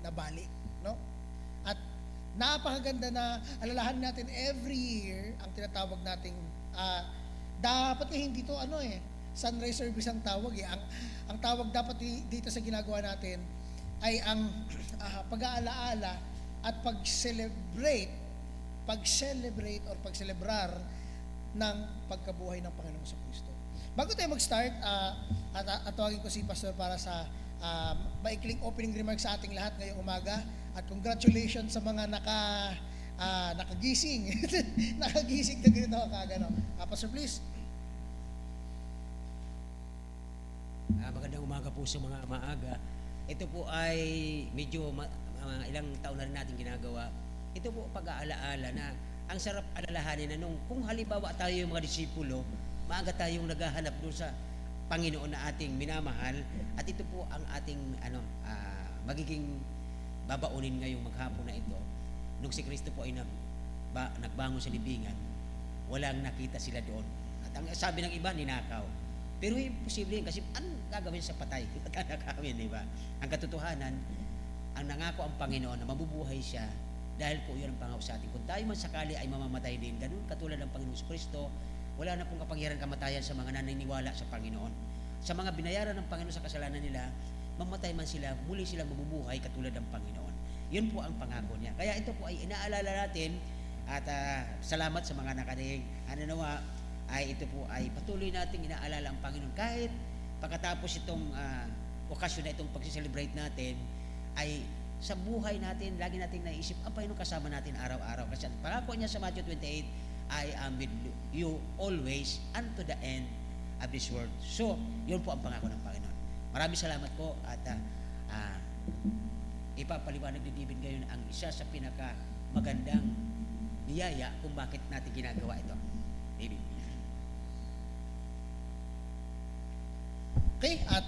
nabalik, no? At napakaganda na alalahan natin every year ang tinatawag nating dapat hindi to sunrise service ang tawag ang tawag dapat dito sa ginagawa natin ay ang pag-aalaala at pag-celebrate or pagselebrar ng pagkabuhay ng Panginoong Kristo. Bago tayo mag-start, at tawagin ko si Pastor para sa maikling opening remarks sa ating lahat ngayong umaga, at congratulations sa mga nakagising nakagising na ganito kagano. Pastor, please. Magandang umaga po sa mga maaga. Ito po ay medyo ilang taon na rin natin ginagawa. Ito po pag-aalaala na ang sarap alalahanin na kung halimbawa tayo yung mga disipulo, maaga tayong naghahanap doon sa Panginoon na ating minamahal, at ito po ang ating magiging babaunin ngayong maghapon na ito. Nung si Kristo po ay nagbangon sa libingan, walang nakita sila doon. At ang sabi ng iba, ninakaw. Pero imposible yun kasi anong gagawin sa patay? Tatakawin, di ba? Ang katotohanan, ang nangako ang Panginoon na mabubuhay siya dahil po yun ang pangako sa atin. Kung tayo man sakali ay mamamatay din, ganun katulad ng Panginoon Kristo, wala na pong kapangyarihan kamatayan sa mga naniniwala sa Panginoon. Sa mga binayaran ng Panginoon sa kasalanan nila, mamatay man sila, muli silang mabubuhay katulad ng Panginoon. Yun po ang pangako niya. Kaya ito po ay inaalala natin, at salamat sa mga nakadaig. Ay ito po ay patuloy nating inaalala ang Panginoon. Kahit pagkatapos itong okasyon na itong pag-celebrate natin, ay sa buhay natin, lagi nating naisip, ang Panginoon kasama natin araw-araw. Kasi ang pangako niya sa Matthew 28, I am with you always unto the end of this world. So, yun po ang pangako ng Panginoon. Maraming salamat po, at ipapaliwanag ni David ngayon ang isa sa pinaka magandang biyaya kung bakit natin ginagawa ito. David. Okay, at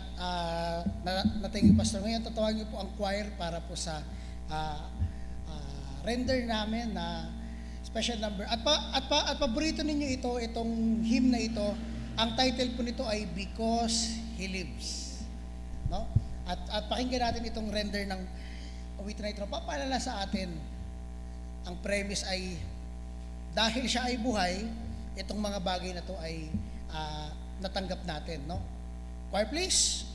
natingin Pastor ngayon, tatawagin po ang choir para po sa render namin na special number. At paborito ninyo itong hymn na ito. Ang title po nito ay Because He Lives. No? At pakinggan natin itong render ng awitin na ito. Papaalala sa atin, ang premise ay dahil siya ay buhay, itong mga bagay na ito ay natanggap natin, no? Choir, please.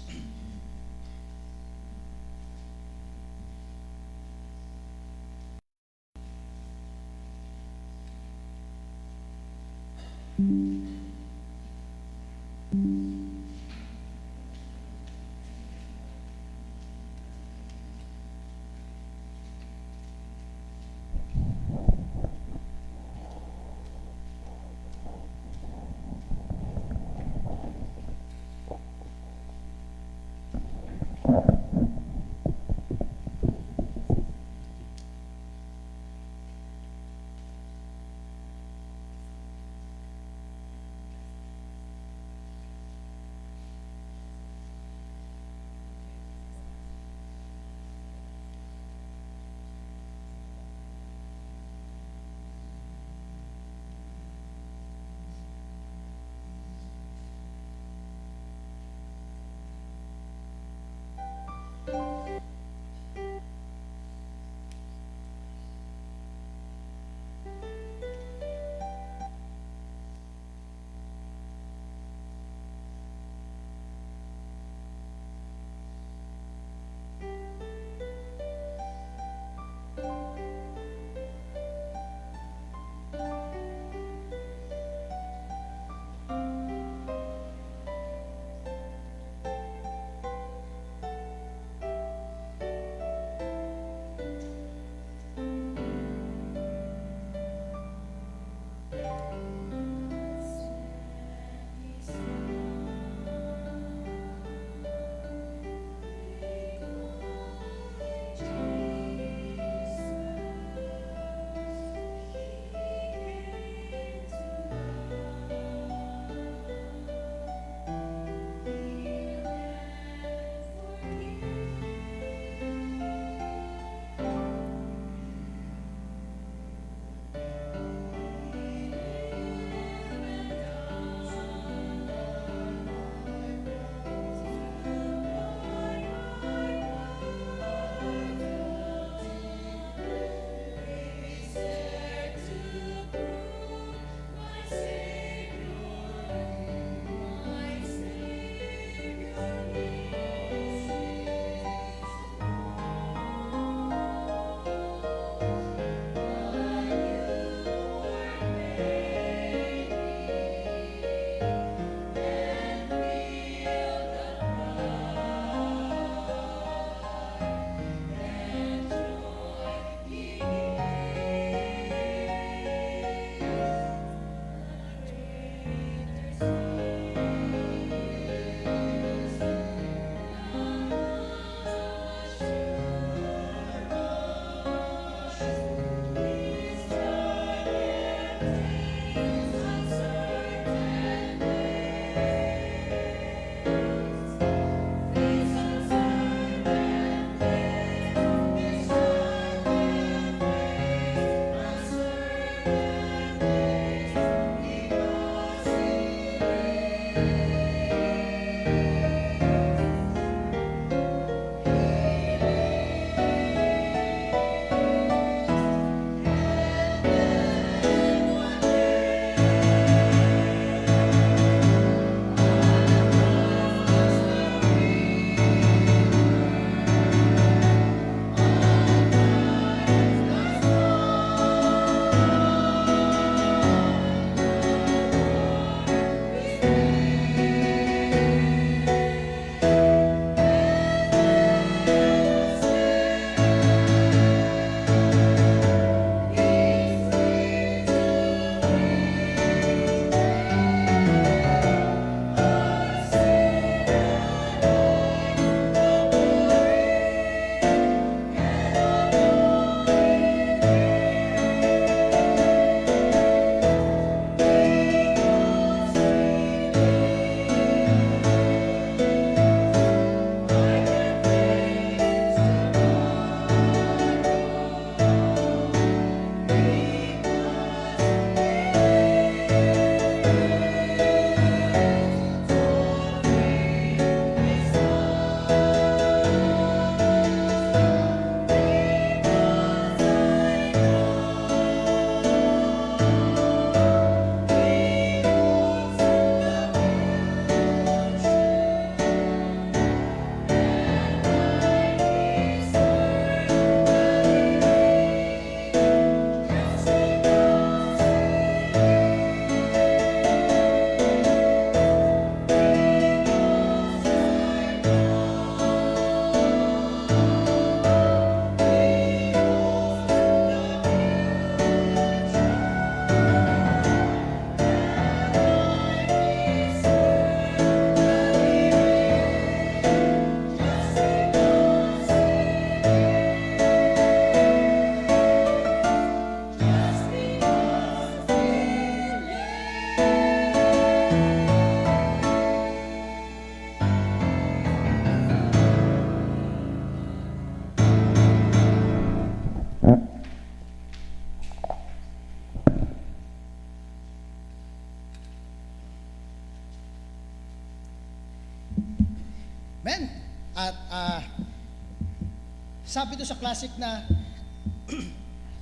sabi to sa classic na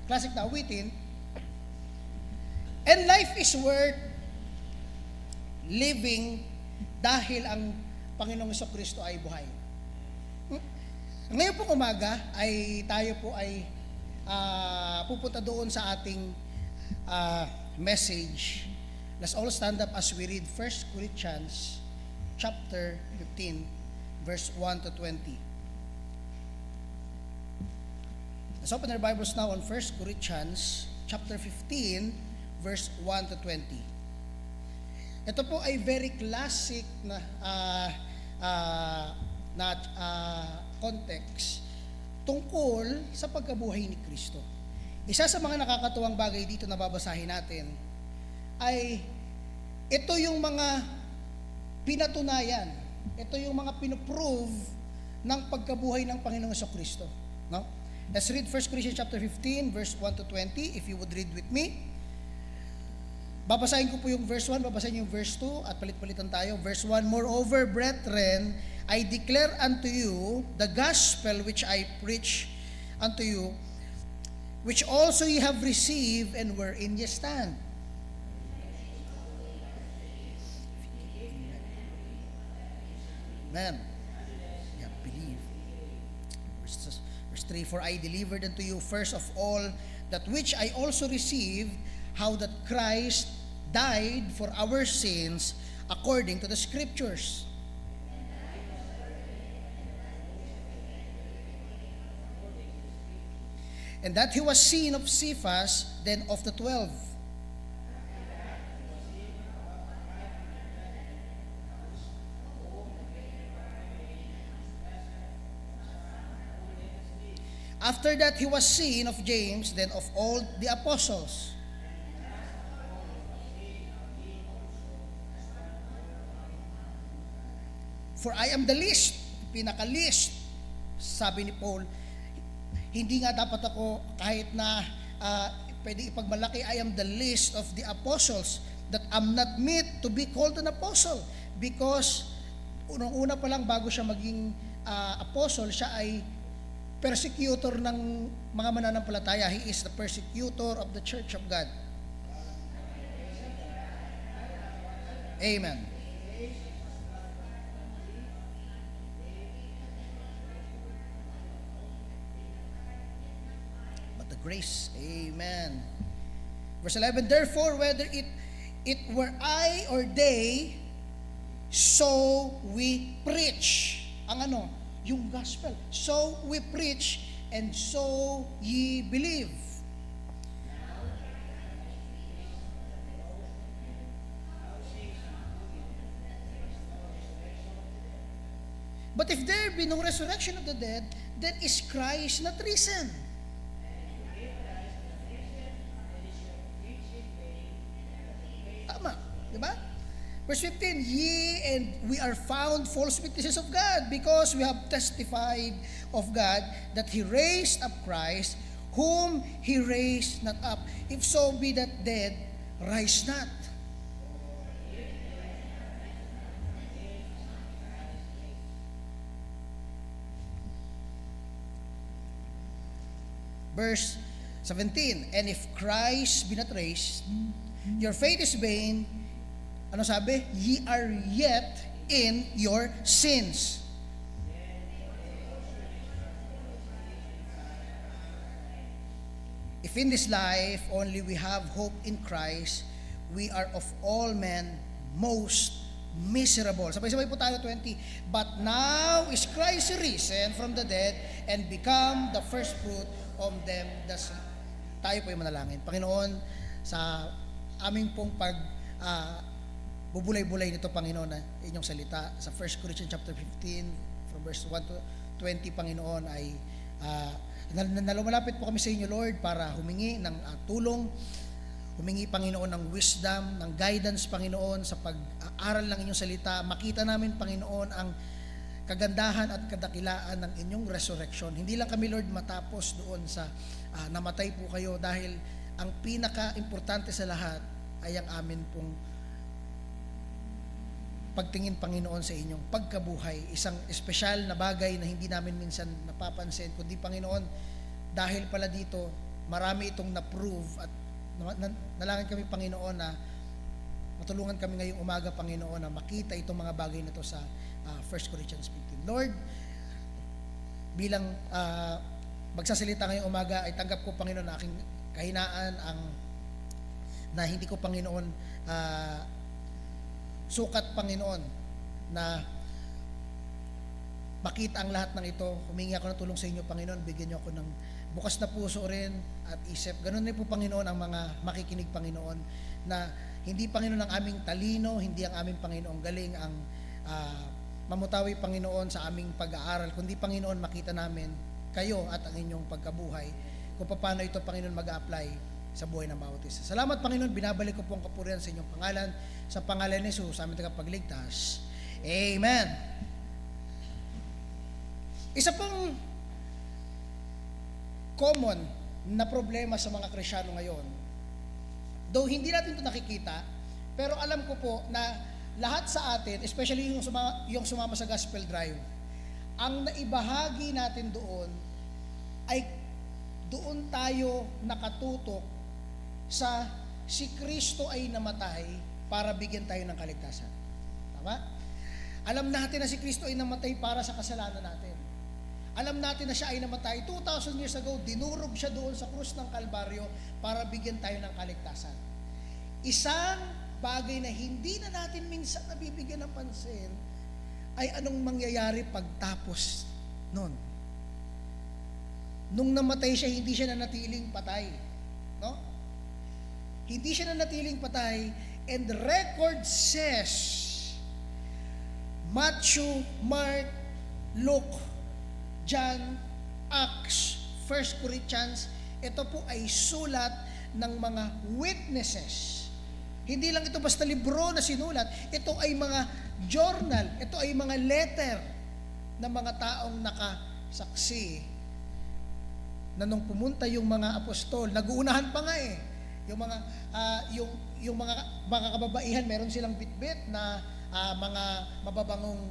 classic na awitin, and life is worth living dahil ang Panginoong Jesucristo ay buhay. Ngayon pong umaga ay tayo po ay pupunta doon sa ating message. Let's all stand up as we read 1 Corinthians chapter 15 verse 1 to 20. Let's open our Bibles now on 1 Corinthians chapter 15 verse 1 to 20. Ito po ay very classic na context tungkol sa pagkabuhay ni Kristo. Isa sa mga nakakatuwang bagay dito na babasahin natin ay ito yung mga pinatunayan, ito yung mga pinoprove ng pagkabuhay ng Panginoong Jesucristo. No? Let's read 1 Corinthians chapter 15 verse 1 to 20 if you would read with me. Babasahin ko po yung verse 1, babasahin yung verse 2 at palit-palitan tayo. Verse 1, moreover, brethren, I declare unto you the gospel which I preach unto you, which also ye have received and wherein ye stand. Amen. Yeah, believe. Verse 3, for I delivered unto you first of all that which I also received, how that Christ died for our sins according to the Scriptures. And that he was seen of Cephas, then of the 12. After that he was seen of James, then of all the apostles. For I am the least, pinaka-least, sabi ni Paul, hindi nga dapat ako kahit na pwede ipagmalaki, I am the least of the apostles, that am not meet to be called an apostle. Because unang-una pa lang bago siya maging apostle, siya ay persecutor ng mga mananampalataya. He is the persecutor of the Church of God. Amen. But the grace, amen. Verse 11, therefore, whether it were I or they, so we preach. Ang ano? Yung gospel. So we preach, and so ye believe. But if there be no resurrection of the dead, then is Christ not risen? Tama, di ba? Verse 15, ye and we are found false witnesses of God, because we have testified of God that He raised up Christ, whom He raised not up. If so be that dead rise not. Verse 17, and if Christ be not raised, your faith is vain. Ano sabi? Ye are yet in your sins. If in this life only we have hope in Christ, we are of all men most miserable. Sabay-sabay po tayo, 20. But now is Christ risen from the dead and become the first fruit of them that sleep. Tayo po yung manalangin. Panginoon, sa aming pong bubulay-bulay nito, Panginoon, na inyong salita sa 1 Corinthians chapter 15 from verse 1 to 20, Panginoon, ay nalumalapit po kami sa inyo, Lord, para humingi ng tulong, humingi, Panginoon, ng wisdom, ng guidance, Panginoon, sa pag-aaral ng inyong salita. Makita namin, Panginoon, ang kagandahan at kadakilaan ng inyong resurrection. Hindi lang kami, Lord, matapos doon sa namatay po kayo, dahil ang pinaka-importante sa lahat ay ang amin pong pagtingin, Panginoon, sa inyong pagkabuhay. Isang espesyal na bagay na hindi namin minsan napapansin, kundi, Panginoon, dahil pala dito, marami itong na-prove at nalangin kami, Panginoon, na matulungan kami ngayong umaga, Panginoon, na makita itong mga bagay na ito sa 1 Corinthians 15. Lord, bilang magsasalita ngayong umaga, ay tanggap ko, Panginoon, na aking kahinaan, na hindi ko, Panginoon, sukat, Panginoon, na makita ang lahat ng ito. Humingi ako ng tulong sa inyo, Panginoon. Bigyan niyo ako ng bukas na puso rin at isip. Ganun din po, Panginoon, ang mga makikinig, Panginoon, na hindi, Panginoon, ang aming talino, hindi ang aming, Panginoon, galing ang mamutawi, Panginoon, sa aming pag-aaral, kundi, Panginoon, makita namin kayo at ang inyong pagkabuhay, kung paano ito, Panginoon, mag-a-apply sa buhay ng bawat isa. Salamat, Panginoon, binabalik ko po ang kapurihan sa inyong pangalan, sa pangalan ni Jesus, sa aming tagapagligtas. Amen. Isa pong common na problema sa mga Kristiyano ngayon, though hindi natin ito nakikita, pero alam ko po na lahat sa atin, especially yung sumama sa gospel drive, ang naibahagi natin doon ay doon tayo nakatutok sa si Kristo ay namatay para bigyan tayo ng kaligtasan. Tama? Alam natin na si Kristo ay namatay para sa kasalanan natin. Alam natin na siya ay namatay 2,000 years ago, dinurog siya doon sa krus ng Kalbaryo para bigyan tayo ng kaligtasan. Isang bagay na hindi na natin minsan nabibigyan ng pansin ay anong mangyayari pagtapos nun. Nung namatay siya, hindi siya nanatiling patay. No? Hindi siya nanatiling patay, and the record says, Matthew, Mark, Luke, John, Acts, 1 Corinthians, ito po ay sulat ng mga witnesses. Hindi lang ito basta libro na sinulat, ito ay mga journal, ito ay mga letter ng mga taong nakasaksi na nung pumunta yung mga apostol, nag-uunahan pa nga yung mga yung mga kababaihan, meron silang bitbit na mga mababangong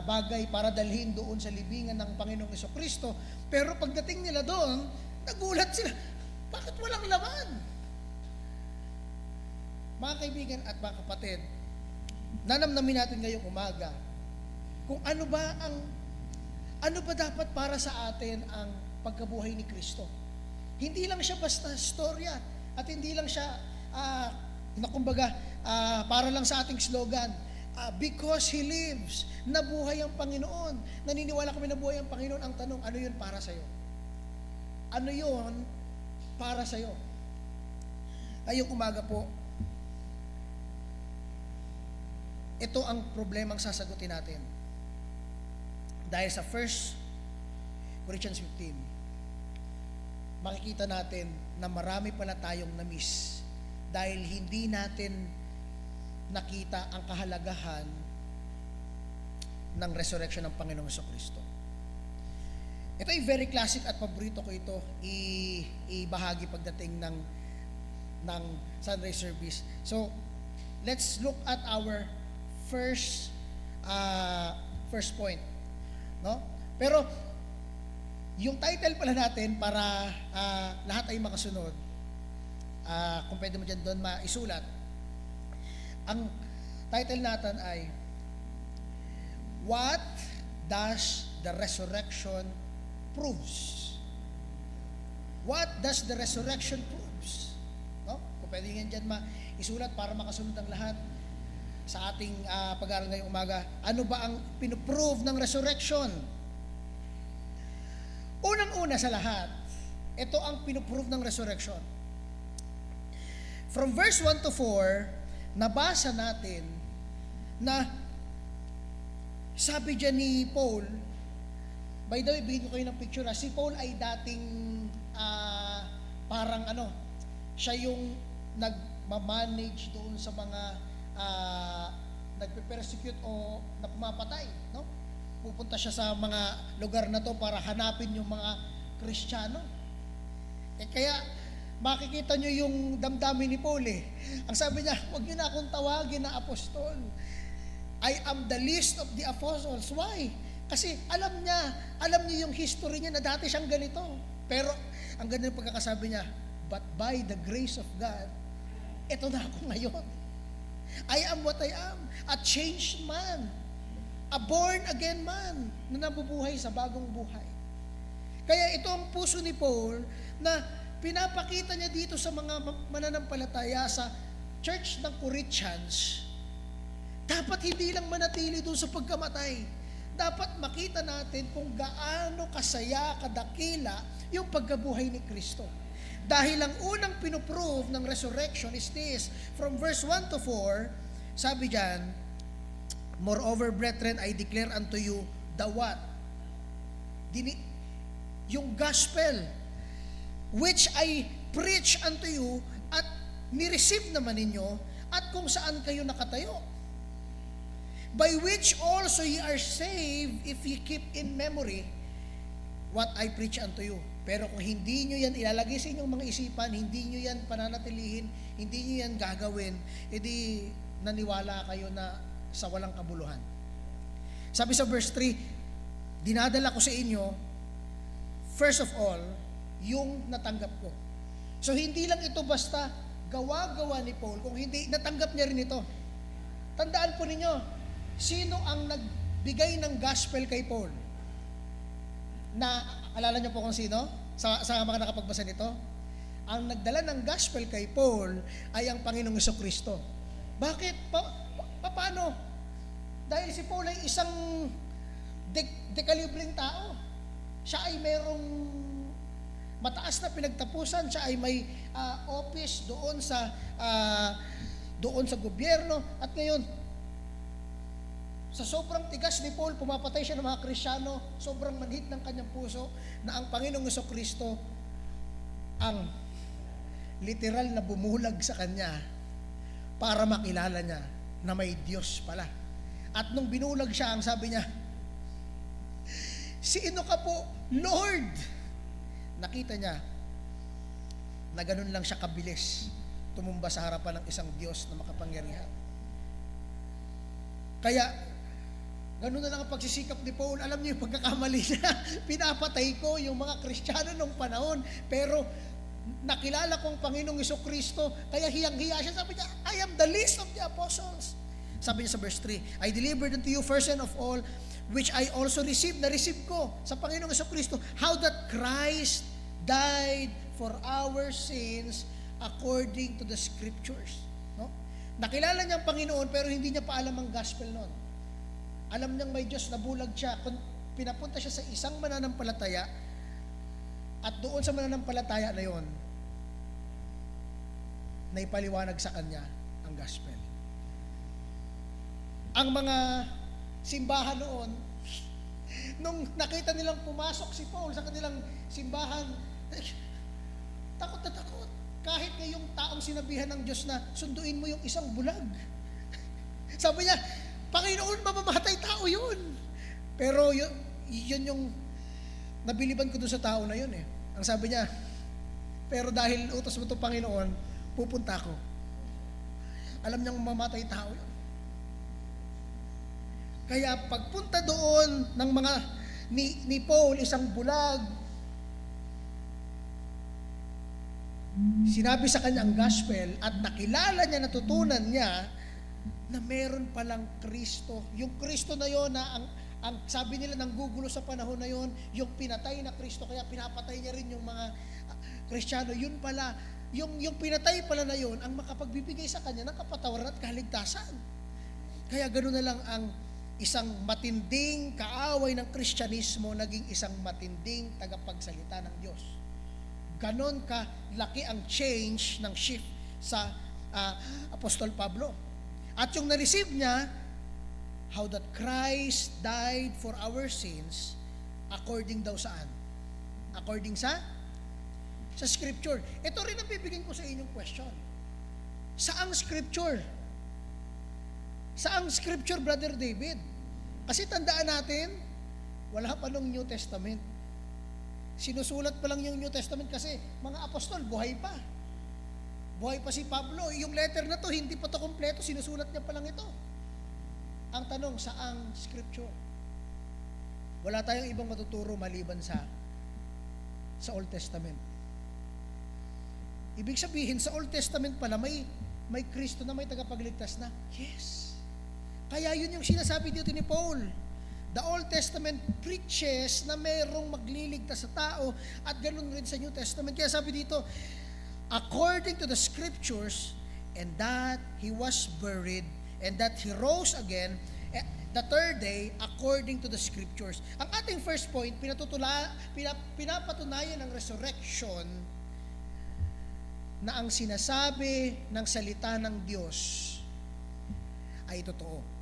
bagay para dalhin doon sa libingan ng Panginoong Jesucristo. Pero pagdating nila doon, nagulat sila, bakit walang laman? Mga kaibigan at mga kapatid, nanamnamin natin ngayong umaga kung ano ba dapat para sa atin ang pagkabuhay ni Kristo. Hindi lang siya basta storya at hindi lang siya para lang sa ating slogan, because He lives, nabuhay ang Panginoon. Naniniwala kami na buhay ang Panginoon. Ang tanong, ano yun para sa'yo? Ano yun para sa'yo? Ngayong umaga po, ito ang problemang sasagutin natin. Dahil sa 1 Corinthians 15, makikita natin na marami pala tayong na-miss dahil hindi natin nakita ang kahalagahan ng resurrection ng Panginoong Jesucristo. Ito ay very classic at paborito ko ito ibahagi pagdating ng Sunday service. So, let's look at our first point, no? Pero yung title pala natin para lahat ay makasunod, kung pwede mo dyan doon maisulat, ang title natin ay What Does the Resurrection Proves? What does the resurrection proves? No? Kung pwede nga dyan maisulat para makasunod ang lahat sa ating pag-aaral ngayong umaga. Ano ba ang pinoprove ng resurrection? Unang-una sa lahat, ito ang pinoprove ng resurrection. From verse 1 to 4, nabasa natin na sabi dyan ni Paul, by the way, bigyan ko kayo ng picture si Paul ay dating parang siya yung nagmamanage doon sa mga nagpe-persecute o na pumapatay, no? Pupunta siya sa mga lugar na to para hanapin yung mga Kristiyano. Kaya makikita nyo yung damdamin ni Paul Ang sabi niya, huwag niyo na akong tawagin na apostol. I am the least of the apostles. Why? Kasi alam niya yung history niya na dati siyang ganito. Pero ang ganda ng pagkakasabi niya, but by the grace of God, eto na ako ngayon. I am what I am, a changed man, a born again man na nabubuhay sa bagong buhay. Kaya ito ang puso ni Paul na pinapakita niya dito sa mga mananampalataya sa church ng Corinthians. Dapat hindi lang manatili doon sa pagkamatay. Dapat makita natin kung gaano kasaya, kadakila yung pagkabuhay ni Kristo. Dahil ang unang pinoprove ng resurrection is this. From verse 1 to 4, sabi diyan, moreover, brethren, I declare unto you the what? Yung gospel, which I preach unto you, at ni-receive naman ninyo, at kung saan kayo nakatayo. By which also ye are saved, if ye keep in memory what I preach unto you. Pero kung hindi nyo yan ilalagay sa inyong mga isipan, hindi nyo yan pananatilihin, hindi nyo yan gagawin, edi naniwala kayo na sa walang kabuluhan. Sabi sa verse 3, dinadala ko sa inyo, first of all, yung natanggap ko. So hindi lang ito basta gawa-gawa ni Paul, kung hindi, natanggap niya rin ito. Tandaan po ninyo, sino ang nagbigay ng gospel kay Paul? Na, alala niyo po kung sino? Sa mga nakapagbasa nito? Ang nagdala ng gospel kay Paul ay ang Panginoong Jesucristo. Bakit? Paano? Dahil si Paul ay isang dekalibreng tao. Siya ay mayroong mataas na pinagtapusan, siya ay may office doon sa gobyerno, at ngayon sa sobrang tigas ni Paul, pumapatay siya ng mga Kristiyano, sobrang manhid ng kanyang puso na ang Panginoong Jesucristo ang literal na bumulag sa kanya para makilala niya na may Diyos pala. At nung binulag siya, ang sabi niya, sino ka po, Lord? Nakita niya na ganun lang siya kabilis tumumba sa harapan ng isang Diyos na makapangyarihan. Kaya ganun na lang ang pagsisikap ni Paul. Alam niyo yung pagkakamali niya, pinapatay ko yung mga Kristiyano nung panahon, pero nakilala ko ang Panginoong Jesucristo, kaya hiyang-hiya siya. Sabi niya, I am the least of the apostles. Sabi niya sa verse 3, I delivered unto you first and of all, which I also received, na-receive ko sa Panginoong Jesucristo, how that Christ died for our sins according to the Scriptures. No? Nakilala niya ang Panginoon, pero hindi niya pa alam ang gospel noon. Alam niyang may Diyos, nabulag siya. Kung pinapunta siya sa isang mananampalataya, at doon sa mananampalataya na yon, naipaliwanag sa kanya ang gospel. Ang mga simbahan noon, nung nakita nilang pumasok si Paul sa kanilang simbahan, takot na takot. Kahit ngayong taong sinabihan ng Diyos na sunduin mo yung isang bulag. Sabi niya, Panginoon, mamamatay tao yun. Pero yun yung nabiliban ko doon sa tao na yun eh. Ang sabi niya, pero dahil utos mo itong Panginoon, pupunta ako. Alam niyang mamamatay tao yun. Kaya pagpunta doon ng mga ni Paul, isang bulag, sinabi sa kanya ang gospel at nakilala niya, natutunan niya na meron palang Kristo. Yung Kristo na yon na ang sabi nila ng gugulo sa panahon na yon, yung pinatay na Kristo, kaya pinapatay niya rin yung mga Kristiyano. Yun pala, yung pinatay pala na yon ang makapagbibigay sa kanya ng kapatawaran at kaligtasan. Kaya ganoon na lang ang isang matinding kaaway ng Kristyanismo naging isang matinding tagapagsalita ng Diyos. Ganon ka laki ang change ng shift sa Apostol Pablo. At yung na-receive niya, how that Christ died for our sins, according daw saan? According sa Scripture. Ito rin ang bibigyan ko sa inyong question. Saang Scripture? Saang Scripture, Brother David? Kasi tandaan natin, wala pa nung New Testament. Sinusulat pa lang yung New Testament kasi mga apostol, buhay pa. Buhay pa si Pablo. Yung letter na to, hindi pa to kompleto, sinusulat niya pa lang ito. Ang tanong, saang scripture? Wala tayong ibang matuturo maliban sa Old Testament. Ibig sabihin, sa Old Testament pala, may Kristo na, may tagapagligtas na. Yes. Kaya yun yung sinasabi dito ni Paul. The Old Testament preaches na mayroong magliligtas sa tao at ganun rin sa New Testament. Kaya sabi dito, according to the scriptures, and that He was buried, and that He rose again, the third day, according to the scriptures. Ang ating first point, pinapatunayan ng resurrection na ang sinasabi ng salita ng Diyos ay totoo.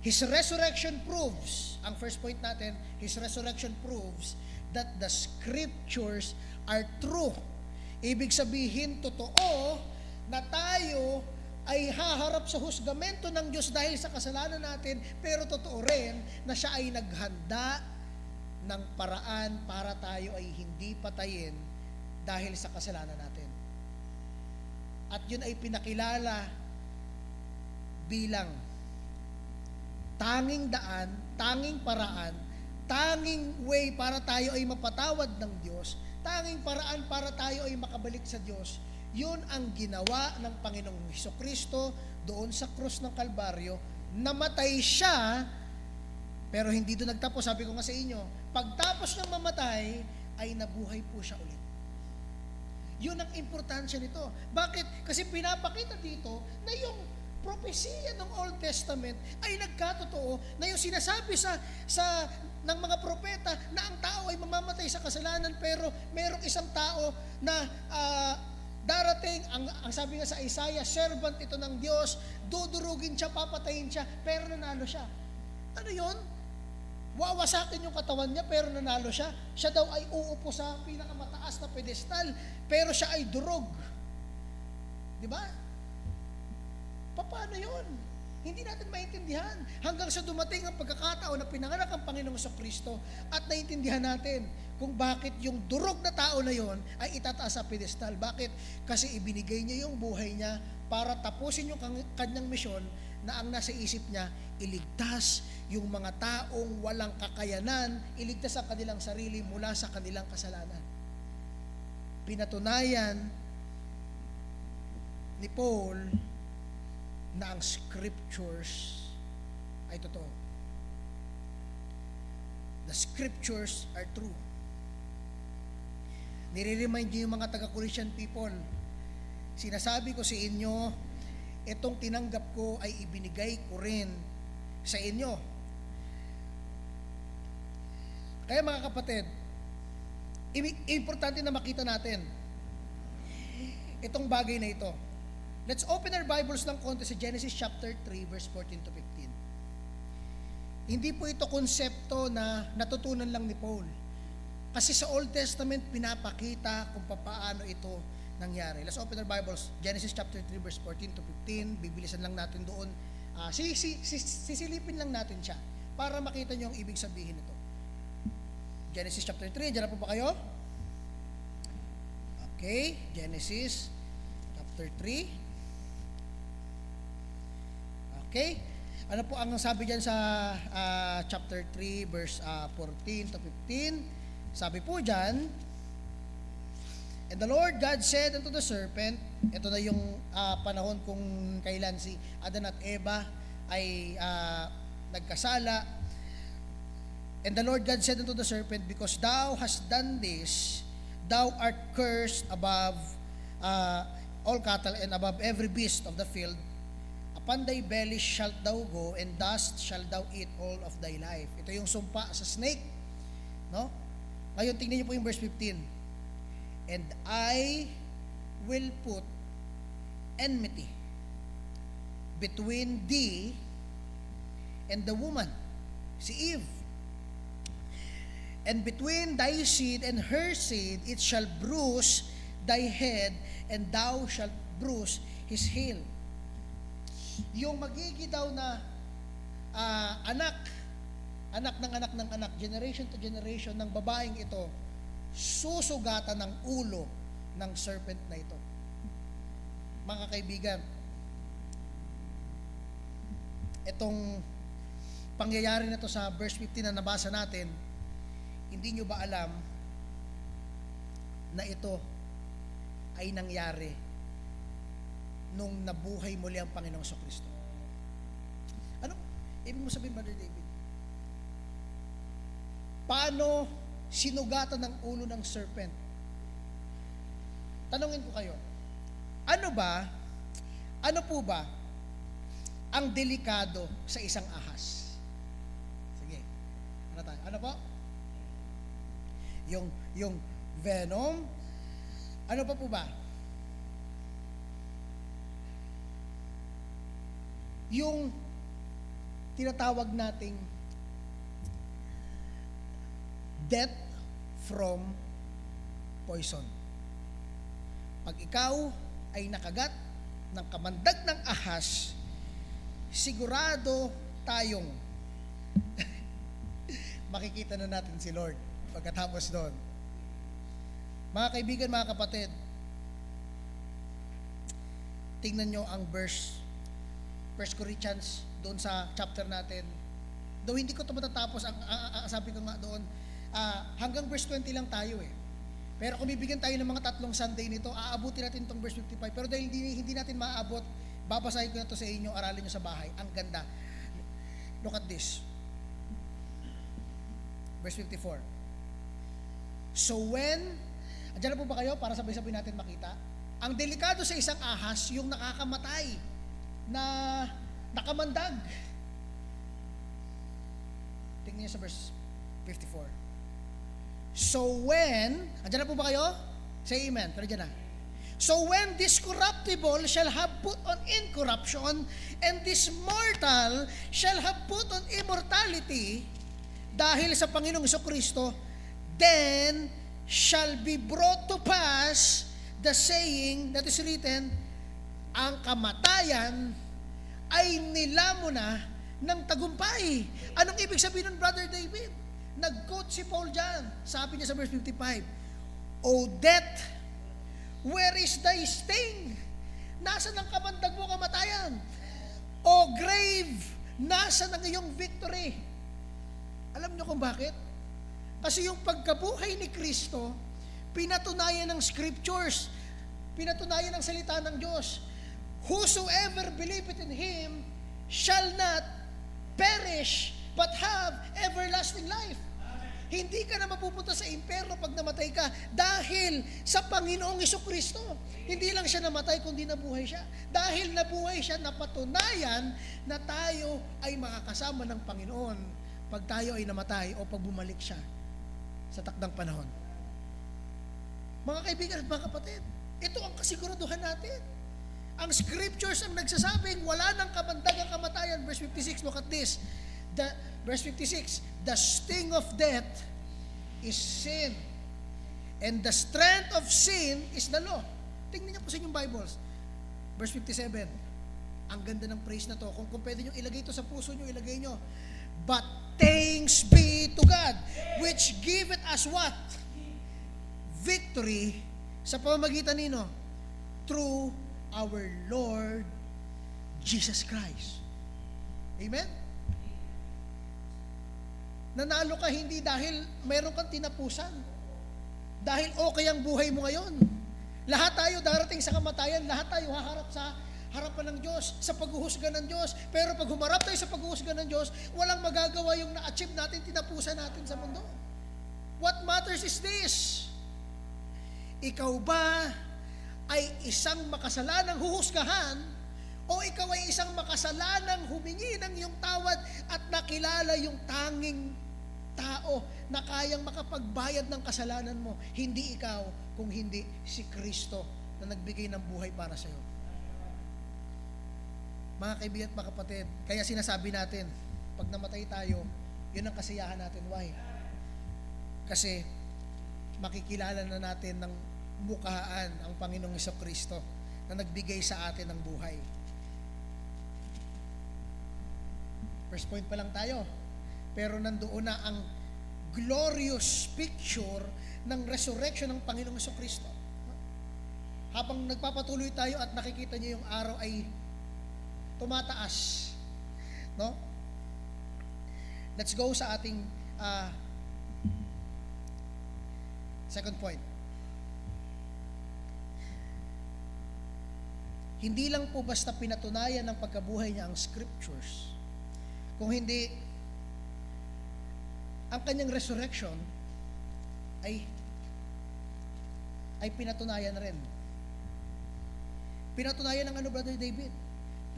His resurrection proves, ang first point natin, His resurrection proves that the scriptures are true. Ibig sabihin, totoo na tayo ay haharap sa husgamento ng Diyos dahil sa kasalanan natin, pero totoo rin na siya ay naghanda ng paraan para tayo ay hindi patayin dahil sa kasalanan natin. At yun ay pinakilala bilang tanging daan, tanging paraan, tanging way para tayo ay mapatawad ng Diyos, tanging paraan para tayo ay makabalik sa Diyos. Yun ang ginawa ng Panginoong Hesukristo doon sa krus ng Kalbaryo. Namatay siya, pero hindi doon nagtapos. Sabi ko nga sa inyo, pagtapos niyang mamatay, ay nabuhay po siya ulit. Yun ang importansya nito. Bakit? Kasi pinapakita dito na yung propesiya ng Old Testament ay nagkatotoo, na yung sinasabi ng mga propeta na ang tao ay mamamatay sa kasalanan, pero merong isang tao na darating, ang sabi nga sa Isaiah, servant ito ng Diyos, dudurugin siya, papatayin siya, pero nanalo siya. Ano yun? Wawasakin yung katawan niya, pero nanalo siya. Siya daw ay uupo sa pinakamataas na pedestal, pero siya ay durog. Di ba? Paano yun? Hindi natin maintindihan. Hanggang sa dumating ang pagkakataon na pinanganak ang Panginoong Kristo at naintindihan natin kung bakit yung durog na tao na yon ay itataas sa pedestal. Bakit? Kasi ibinigay niya yung buhay niya para tapusin yung kanyang misyon na ang nasa isip niya, iligtas yung mga taong walang kakayanan, iligtas ang kanilang sarili mula sa kanilang kasalanan. Pinatunayan ni Paul na ang scriptures ay totoo. The scriptures are true. Nire-remind niyo yung mga taga-Christian people, sinasabi ko sa inyo, itong tinanggap ko ay ibinigay ko rin sa inyo. Kaya mga kapatid, importante na makita natin itong bagay na ito. Let's open our Bibles ng konti sa Genesis chapter 3 verse 14 to 15. Hindi po ito konsepto na natutunan lang ni Paul. Kasi sa Old Testament pinapakita kung paano ito nangyari. Let's open our Bibles. Genesis chapter 3 verse 14 to 15. Bibilisan lang natin doon. Sisilipin lang natin siya para makita niyo ang ibig sabihin nito. Genesis chapter 3, diyan na po ba kayo? Okay, Genesis chapter 3. Okay? Ano po ang sabi diyan sa chapter 3 verse 14 to 15? Sabi po diyan, and the Lord God said unto the serpent, ito na yung panahon kung kailan si Adan at Eva ay nagkasala. And the Lord God said unto the serpent, because thou hast done this, thou art cursed above all cattle and above every beast of the field. Upon thy belly shalt thou go, and dust shalt thou eat all of thy life. Ito yung sumpa sa snake. No? Ngayon, tingnan niyo po yung verse 15. And I will put enmity between thee and the woman, si Eve. And between thy seed and her seed, it shall bruise thy head, and thou shalt bruise his heel. Yung magigi daw na anak ng anak, generation to generation ng babaeng ito, susugatan ng ulo ng serpent na ito. Mga kaibigan, itong pangyayari na to sa verse 15 na nabasa natin, hindi nyo ba alam na ito ay nangyari nung nabuhay muli ang Panginoong Kristo? Ano ibig mo sabihin, Brother David? Paano sinugatan ng ulo ng serpent? Tanungin ko kayo, ano po ba ang delikado sa isang ahas? Sige, ano po? Yung venom, ano pa po ba? Yung tinatawag nating death from poison. Pag ikaw ay nakagat ng kamandag ng ahas, sigurado tayong makikita na natin si Lord pagkatapos doon. Mga kaibigan, mga kapatid, tingnan nyo ang verse 1 Corinthians doon sa chapter natin. Though hindi ko ito matatapos, ang sabi ko nga doon, hanggang verse 20 lang tayo eh. Pero kung bibigyan tayo ng mga 3 Sunday nito, aabutin natin itong verse 55. Pero dahil hindi natin maaabot, babasahin ko na ito sa inyo, aralin nyo sa bahay. Ang ganda. Look at this. Verse 54. So when, andyan na po ba kayo para sabay-sabay natin makita? Ang delikado sa isang ahas, yung nakakamatay na nakamandag. Tingnan niyo sa verse 54. So when, andyan na po ba kayo? Say amen. Pero dyan na. So when this corruptible shall have put on incorruption, and this mortal shall have put on immortality, dahil sa Panginoong Jesucristo, then shall be brought to pass the saying that is written, ang kamatayan ay nilamo na ng tagumpay. Anong ibig sabihin nun, Brother David? Nag-quote si Paul dyan. Sabi niya sa verse 55, O death, where is thy sting? Nasaan ang kamandag mo, kamatayan? O grave, nasaan ang iyong victory? Alam niyo kung bakit? Kasi yung pagkabuhay ni Kristo, pinatunayan ng scriptures, pinatunayan ng salita ng Diyos. Whosoever believeth in Him shall not perish, but have everlasting life. Hindi ka na mapupunta sa impyerno pag namatay ka dahil sa Panginoong Jesucristo. Hindi lang siya namatay kundi nabuhay siya. Dahil nabuhay siya, napatunayan na tayo ay makakasama ng Panginoon pag tayo ay namatay o pag bumalik siya sa takdang panahon. Mga kaibigan at mga kapatid, ito ang kasiguraduhan natin. Ang scriptures ang nagsasabing wala nang kamandag ang kamatayan. Verse 56, look at this. Verse 56, the sting of death is sin, and the strength of sin is the law. Tingnan niyo po sa inyong Bibles. Verse 57, ang ganda ng praise na to. Kung pwede nyo ilagay ito sa puso nyo, ilagay nyo. But thanks be to God, which giveth us what? Victory sa pamamagitan nino? Through our Lord Jesus Christ. Amen? Nanalo ka hindi dahil mayroon kang tinapusan. Dahil okay ang buhay mo ngayon. Lahat tayo darating sa kamatayan, lahat tayo haharap sa harapan ng Diyos, sa paghuhusga ng Diyos. Pero pag humarap tayo sa paghuhusga ng Diyos, walang magagawa yung na-achieve natin, tinapusan natin sa mundo. What matters is this. Ikaw ba ay isang makasalanang huhusgahan, o ikaw ay isang makasalanang humingi ng iyong tawad at nakilala yung tanging tao na kayang makapagbayad ng kasalanan mo? Hindi ikaw, kung hindi si Kristo na nagbigay ng buhay para sa iyo. Mga kaibigan at mga kapatid, kaya sinasabi natin, pag namatay tayo, yun ang kasiyahan natin. Why? Kasi makikilala na natin ng mukhaan ang Panginoong Jesucristo na nagbigay sa atin ng buhay. First point pa lang tayo. Pero nandoon na ang glorious picture ng resurrection ng Panginoong Jesucristo. Habang nagpapatuloy tayo at nakikita niyo yung araw ay tumataas, No? Let's go sa ating second point. Hindi lang po basta pinatunayan ng pagkabuhay niya ang scriptures, kung hindi ang kanyang resurrection ay pinatunayan rin. Pinatunayan ng ano, Brother David?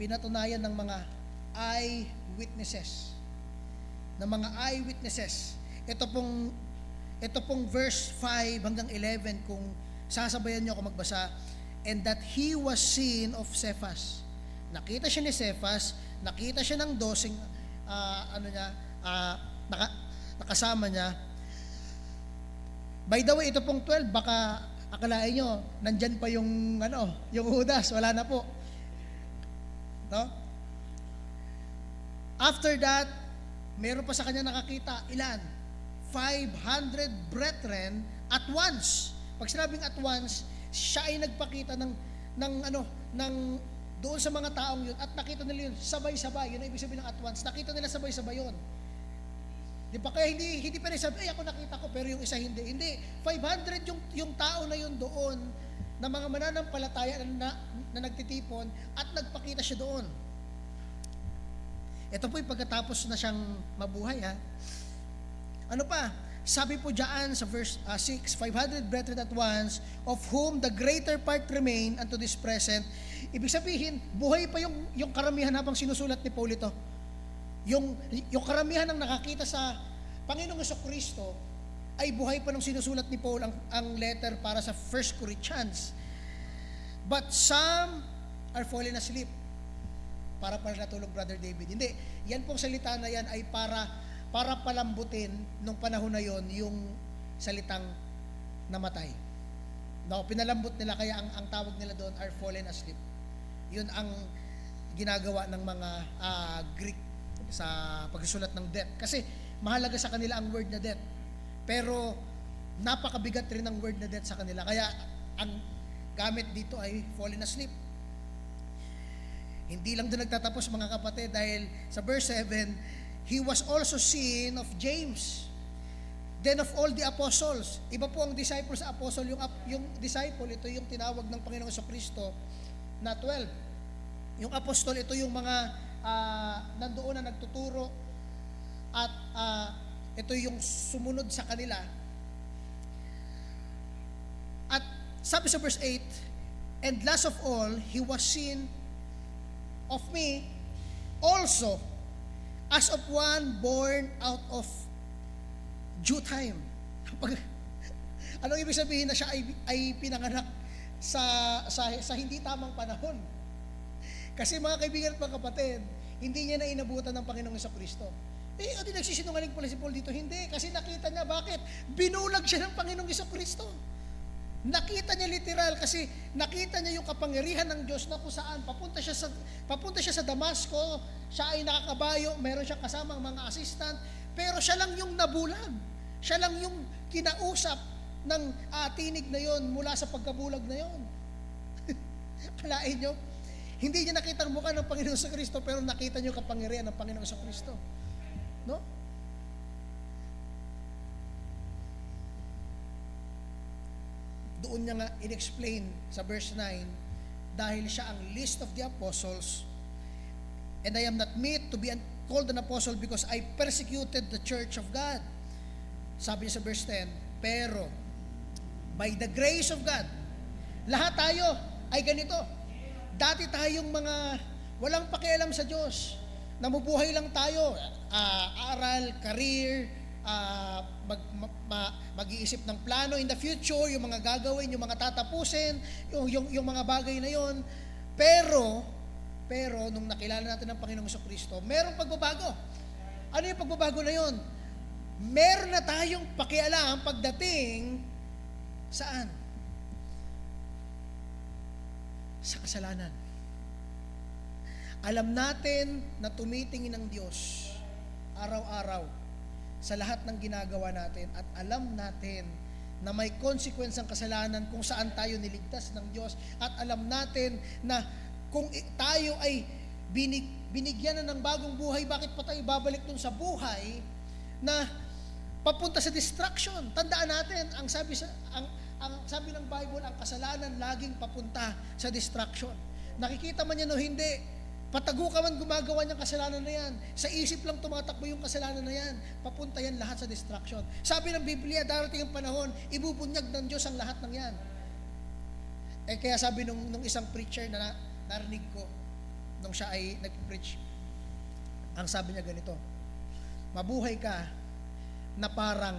Pinatunayan ng mga eyewitnesses. Ng mga eyewitnesses. Ito pong verse 5 hanggang 11, kung sasabayan niyo ako magbasa. And that he was seen of Cephas. Nakita siya ni Cephas, nakita siya ng 12 nakasama niya. By the way, ito pong 12, baka akalain nyo, nandyan pa yung Judas, wala na po. No? After that, meron pa sa kanya nakakita, ilan? 500 brethren at once. Pag sinabing at once, siya ay nagpakita ng doon sa mga taong yun, at nakita nila yun sabay-sabay. Yun ang ibig sabihin ng at once. Nakita nila sabay-sabay yun. Di ba? Kaya hindi pa rin sabi, ay ako nakita ko, pero yung isa hindi. Hindi. 500 yung tao na yun doon, na mga mananampalataya na nagtitipon, at nagpakita siya doon. Ito po yung pagkatapos na siyang mabuhay, ha? Ano pa? Sabi po diyan sa verse 6, 500 brethren at once, of whom the greater part remain unto this present. Ibig sabihin, buhay pa yung karamihan habang sinusulat ni Paul ito. Yung karamihan ng nakakita sa Panginoong Jesucristo ay buhay pa nung sinusulat ni Paul ang letter para sa 1 Corinthians. But some are fallen asleep. Para natulog, Brother David. Hindi, yan pong salita na yan ay para palambutin nung panahon na yon yung salitang namatay. No, pinalambot nila, kaya ang tawag nila doon are fallen asleep. Yun ang ginagawa ng mga Greek sa pagsusulat ng death. Kasi mahalaga sa kanila ang word na death. Pero napakabigat rin ang word na death sa kanila. Kaya ang gamit dito ay fallen asleep. Hindi lang doon nagtatapos, mga kapatid, dahil sa verse 7, he was also seen of James, then of all the apostles. Iba po ang disciple sa apostle. Yung disciple, ito yung tinawag ng Panginoong Jesucristo na 12. Yung apostol, ito yung mga nandoon na nagtuturo, at ito yung sumunod sa kanila. At sabi sa verse 8, and last of all, he was seen of me also, as of one born out of due time. Anong ibig sabihin? Na siya ay pinanganak sa hindi tamang panahon. Kasi mga kaibigan at mga kapatid, hindi niya na inabutan ng Panginoong Jesucristo. Adi nagsisinungaling pala si Paul dito. Hindi, kasi nakita niya, bakit? Binulag siya ng Panginoong Jesucristo. Nakita niya literal, kasi nakita niya yung kapangyarihan ng Diyos na kung saan papunta siya sa Damasco, siya ay nakakabayo, meron siyang kasamang mga assistant, pero siya lang yung nabulag. Siya lang yung kinausap ng tinig na yon mula sa pagkabulag na yon. Kalain nyo? Hindi niya nakita ang mukha ng Panginoon sa Kristo, pero nakita niyo kapangyarihan ng Panginoon sa Kristo. No? Doon niya nga in-explain sa verse 9, dahil siya ang least of the apostles, and I am not meet to be called an apostle because I persecuted the church of God. Sabi niya sa verse 10, pero by the grace of God, lahat tayo ay ganito. Dati tayong mga walang pakialam sa Diyos, namubuhay lang tayo, aral, career, mag-iisip ng plano in the future, yung mga gagawin, yung mga tatapusin, yung mga bagay na yon. Pero nung nakilala natin ang Panginoong Jesucristo, merong pagbabago. Ano yung pagbabago na yon? Meron na tayong pakialam pagdating saan? Sa kasalanan. Alam natin na tumitingin ng Diyos araw-araw sa lahat ng ginagawa natin, at alam natin na may consequence ang kasalanan kung saan tayo niligtas ng Diyos, at alam natin na kung tayo ay binigyan na ng bagong buhay, bakit pa tayo babalik dun sa buhay na papunta sa destruction? Tandaan natin, ang sabi ng Bible, ang kasalanan laging papunta sa destruction. Nakikita man yan o hindi, patago ka man gumagawa niyang kasalanan na yan, sa isip lang tumatakbo yung kasalanan na yan, papunta yan lahat sa destruction. Sabi ng Biblia, darating ang panahon, ibubunyag ng Diyos ang lahat ng yan. Kaya sabi nung isang preacher na narinig ko, nung siya ay nag-preach, ang sabi niya ganito, mabuhay ka na parang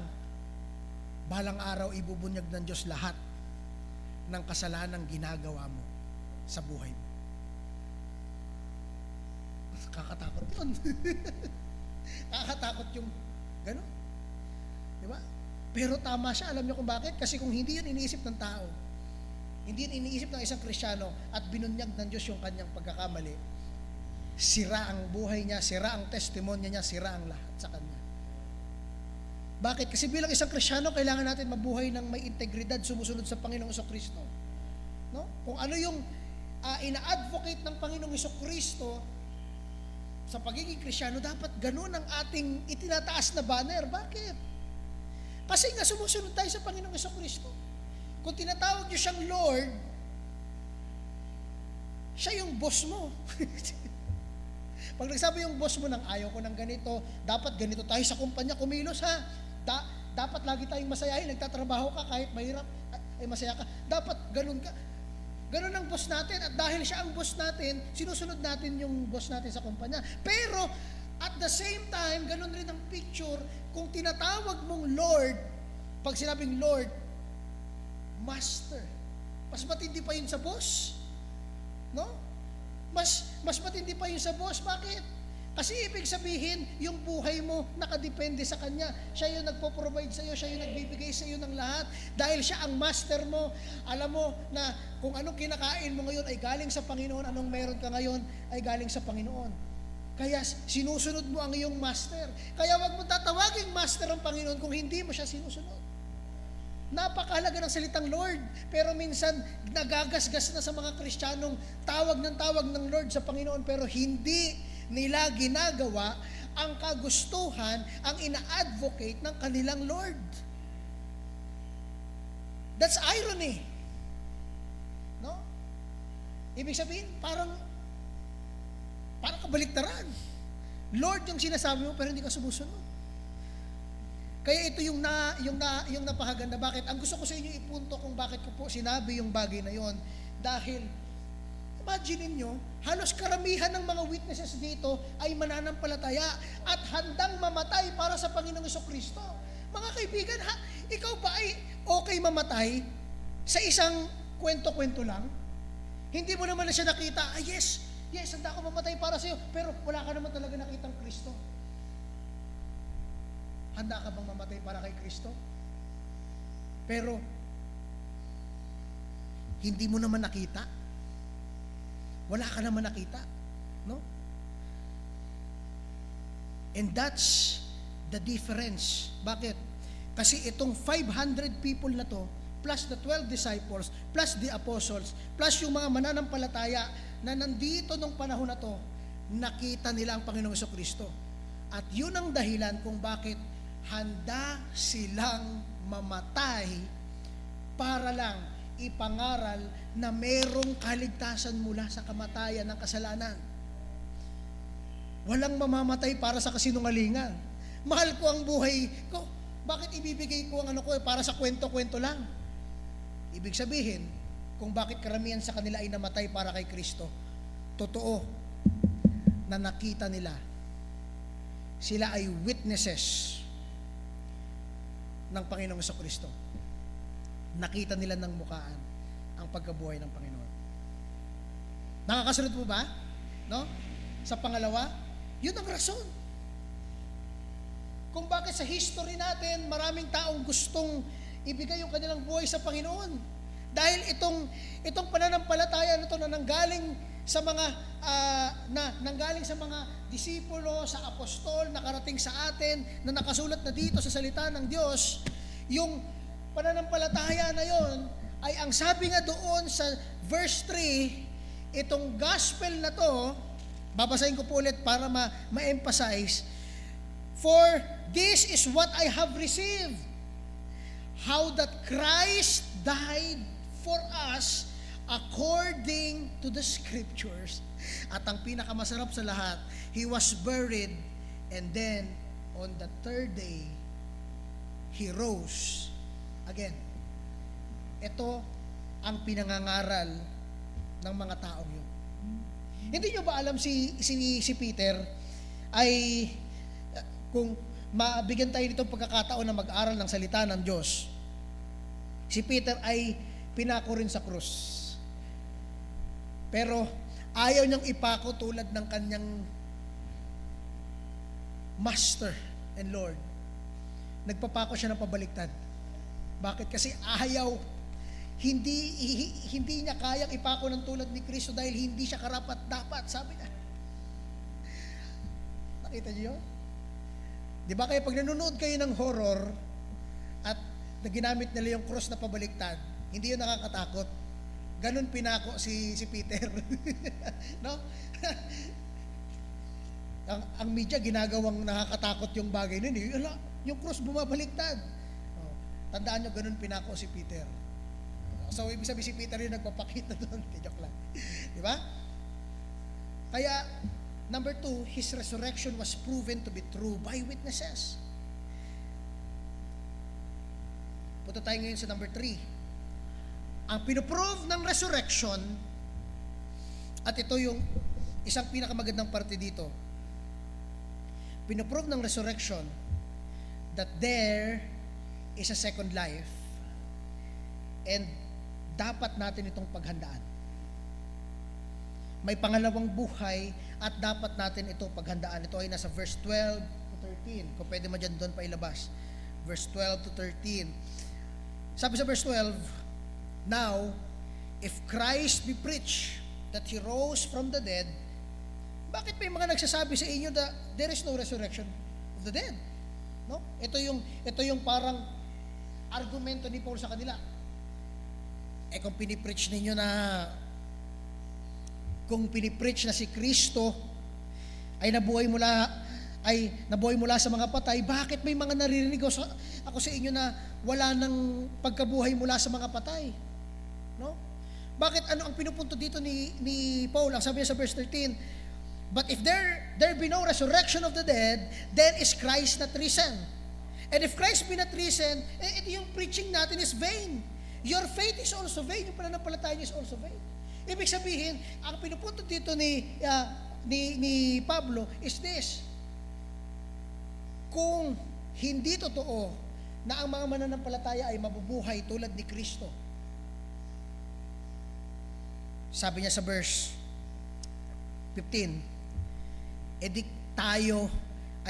balang araw ibubunyag ng Diyos lahat ng kasalanang ginagawa mo sa buhay mo. Kakatakot yun. Kakatakot yung gano'n. Di ba? Pero tama siya. Alam niyo kung bakit? Kasi kung hindi yun iniisip ng tao, hindi yun iniisip ng isang Kristiyano at binunyag ng Diyos yung kanyang pagkakamali, sira ang buhay niya, sira ang testimonya niya, sira ang lahat sa kanya. Bakit? Kasi bilang isang Kristiyano, kailangan natin mabuhay ng may integridad, sumusunod sa Panginoong Kristo. No? Kung ano yung ina-advocate ng Panginoong Kristo sa pagiging Kristiyano, dapat ganun ang ating itinataas na banner. Bakit? Kasi nga sumusunod tayo sa Panginoong Kristo. Kung tinatawag niyo siyang Lord, siya yung boss mo. Pag nagsabi yung boss mo ng ayaw ko ng ganito, dapat ganito tayo sa kumpanya, kumilos ha. Dapat lagi tayong masayahin, nagtatrabaho ka kahit mahirap, ay masaya ka. Dapat ganun ka. Ganun ang boss natin, at dahil siya ang boss natin, sinusunod natin yung boss natin sa kumpanya. Pero at the same time, ganun rin ang picture kung tinatawag mong Lord. Pag sinabing Lord, Master, mas matindi pa yun sa boss. No? Mas matindi pa yun sa boss. Bakit? Kasi ibig sabihin, yung buhay mo nakadepende sa Kanya. Siya yung nagpo-provide sa iyo, siya yung nagbibigay sa iyo ng lahat. Dahil siya ang master mo, alam mo na kung anong kinakain mo ngayon ay galing sa Panginoon, anong meron ka ngayon ay galing sa Panginoon. Kaya sinusunod mo ang iyong master. Kaya wag mo tatawaging master ang Panginoon kung hindi mo siya sinusunod. Napakahalaga ng salitang Lord, pero minsan nagagasgas na sa mga Kristiyanong tawag ng Lord sa Panginoon, pero hindi nila ginagawa ang kagustuhan, ang ina-advocate ng kanilang Lord. That's irony. No? Ibig sabihin, parang kabaliktaran. Lord yung sinasabi mo, pero hindi ka sumusunod. Kaya ito yung napakaganda. Bakit? Ang gusto ko sa inyo ipunto kung bakit ko po sinabi yung bagay na yon. Dahil, imagine niyo, halos karamihan ng mga witnesses dito ay mananampalataya at handang mamatay para sa Panginoong Kristo. Mga kaibigan, ikaw ba ay okay mamatay sa isang kwento-kwento lang? Hindi mo naman na siya nakita, yes, handa ako mamatay para sa iyo, pero wala ka naman talaga nakitang Kristo. Handa ka bang mamatay para kay Kristo? Pero, hindi mo naman nakita. Wala ka naman nakita. No? And that's the difference. Bakit? Kasi itong 500 people na to, plus the 12 disciples, plus the apostles, plus yung mga mananampalataya na nandito nung panahon na to, nakita nila ang Panginoong Kristo. At yun ang dahilan kung bakit handa silang mamatay para lang ipangaral na merong kaligtasan mula sa kamatayan ng kasalanan. Walang mamamatay para sa kasinungalingan. Mahal ko ang buhay ko. Bakit ibibigay ko ang para sa kwento-kwento lang? Ibig sabihin, kung bakit karamihan sa kanila ay namatay para kay Kristo, totoo na nakita nila. Sila ay witnesses ng Panginoong Kristo. Nakita nila ng mukhaan ang pagkabuhay ng Panginoon. Nakakasunod po ba? No? Sa pangalawa, yun ang rason. Kung bakit sa history natin, maraming taong gustong ibigay yung kanilang buhay sa Panginoon. Dahil itong pananampalataya na ito na nanggaling sa mga nanggaling sa mga disipulo, sa apostol, nakarating sa atin, na nakasulat na dito sa salita ng Diyos, yung pananampalataya na yon ay ang sabi nga doon sa verse 3, itong gospel na to, Babasahin ko po ulit para ma-emphasize. For this is what I have received, how that Christ died for us according to the Scriptures. At ang pinakamasarap sa lahat, He was buried, and then on the third day, He rose again. Ito ang pinangangaral ng mga taong yun. Hindi nyo ba alam si Peter ay, kung mabigyan tayo nitong pagkakataon na mag-aral ng salita ng Diyos, si Peter ay pinako rin sa krus. Pero ayaw niyang ipako tulad ng kanyang Master and Lord. Nagpapako siya ng pabaliktad. Bakit? Kasi hindi niya kayang ipako ng tulad ni Kristo dahil hindi siya karapat-dapat, sabi niya. Nakita niyo yun? Di ba kaya pag nanonood kayo ng horror at ginamit nila yung cross na pabaliktad, hindi yun nakakatakot. Ganun pinako si Peter. No? ang media ginagawang nakakatakot yung bagay nun. Yung cross bumabaliktad. Tandaan nyo, ganun pinako si Peter. So, ibig sabihin si Peter yung nagpapakita doon. Joke lang. Di ba? Kaya, number 2, His resurrection was proven to be true by witnesses. Punta tayo ngayon sa number 3. Ang pinoprove ng resurrection, at ito yung isang pinakamagandang parte dito, pinoprove ng resurrection that there is a second life, and dapat natin itong paghandaan. May pangalawang buhay at dapat natin ito paghandaan. Ito ay nasa verse 12 to 13. Kung pwede mo dyan doon pa ilabas. Verse 12 to 13. Sabi sa verse 12, now, if Christ be preached that He rose from the dead, bakit may mga nagsasabi sa inyo that there is no resurrection of the dead? No? Ito yung parang argumento ni Paul sa kanila. Kung pinipreach ninyo na si Kristo ay nabuhay mula sa mga patay, bakit may mga naririnig ako sa inyo na wala nang pagkabuhay mula sa mga patay? No? Bakit ano ang pinupunto dito ni Paul? Ang sabi niya sa verse 13, but if there be no resurrection of the dead, then is Christ not risen? And if Christ be not risen, yung preaching natin is vain. Your faith is also vain. Yung pananampalataya niyo is also vain. Ibig sabihin, ang pinupunto dito ni Pablo is this: kung hindi totoo na ang mga mananampalataya ay mabubuhay tulad ni Kristo, sabi niya sa verse 15, edi tayo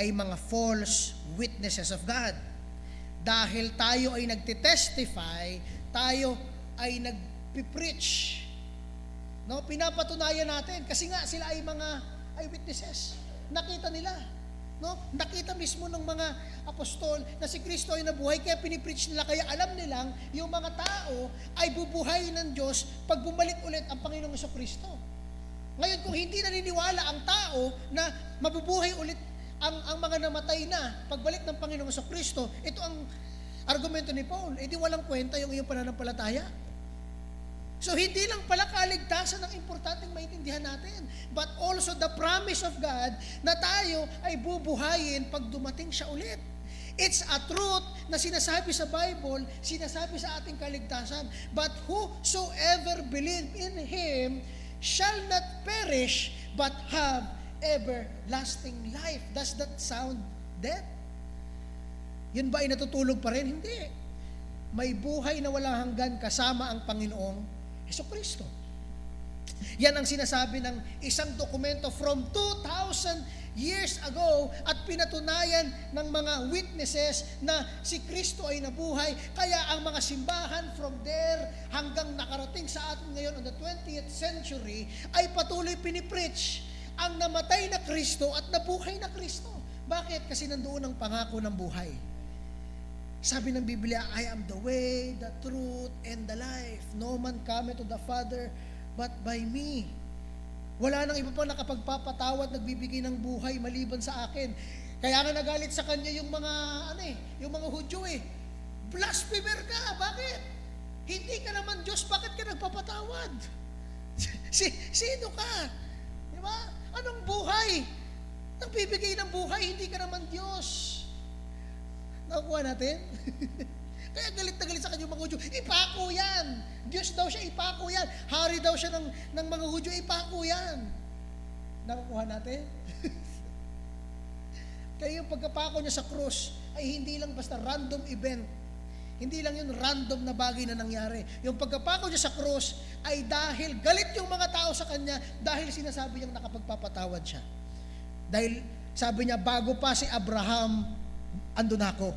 ay mga false witnesses of God. Dahil tayo ay nagtitestify, tayo ay nagpipreach. No, pinapatunayan natin kasi nga sila ay mga eyewitnesses. Nakita nila, no? Nakita mismo ng mga apostol na si Kristo ay nabuhay, kaya pinipreach nila, kaya alam nilang yung mga tao ay bubuhayin ng Diyos pag bumalik ulit ang Panginoong Kristo. Ngayon, kung hindi naniniwala ang tao na mabubuhay ulit ang mga namatay na pagbalik ng Panginoong Kristo, ito ang argumento ni Paul, edi walang kwenta yung iyong pananampalataya. So hindi lang pala kaligtasan ang importanteng maintindihan natin, but also the promise of God na tayo ay bubuhayin pag dumating siya ulit. It's a truth na sinasabi sa Bible, sinasabi sa ating kaligtasan, but whosoever believe in Him shall not perish but have everlasting life. Does that sound dead? Yun ba ay natutulog pa rin? Hindi. May buhay na walang hanggan kasama ang Panginoong Hesukristo. Yan ang sinasabi ng isang dokumento from 2,000 years ago at pinatunayan ng mga witnesses na si Kristo ay nabuhay. Kaya ang mga simbahan from there hanggang nakarating sa atin ngayon on the 20th century ay patuloy pinipreach ang namatay na Kristo at nabuhay na Kristo. Bakit? Kasi nandoon ang pangako ng buhay. Sabi ng Biblia, I am the way, the truth, and the life. No man cometh to the Father but by me. Wala nang iba pa nakapagpapatawad, nagbibigay ng buhay maliban sa akin. Kaya nga nagalit sa kanya yung mga yung mga Hudyo eh. Blasphemer ka, bakit? Hindi ka naman Diyos, bakit ka nagpapatawad? Sino ka? Di ba? Anong buhay? Nagbibigay ng buhay, hindi ka naman Diyos. Nakuha natin? Kaya galit na galit sa kanya yung mga Hudyo. Ipako yan. Diyos daw siya, ipako yan. Hari daw siya ng mga Hudyo, ipako yan. Nakukuha natin? Kaya yung pagkapako niya sa krus ay hindi lang basta random event. Hindi lang yun random na bagay na nangyari. Yung pagkapako niya sa krus ay dahil galit yung mga tao sa kanya dahil sinasabi niyang nakapagpapatawad siya. Dahil sabi niya, bago pa si Abraham, andun ako.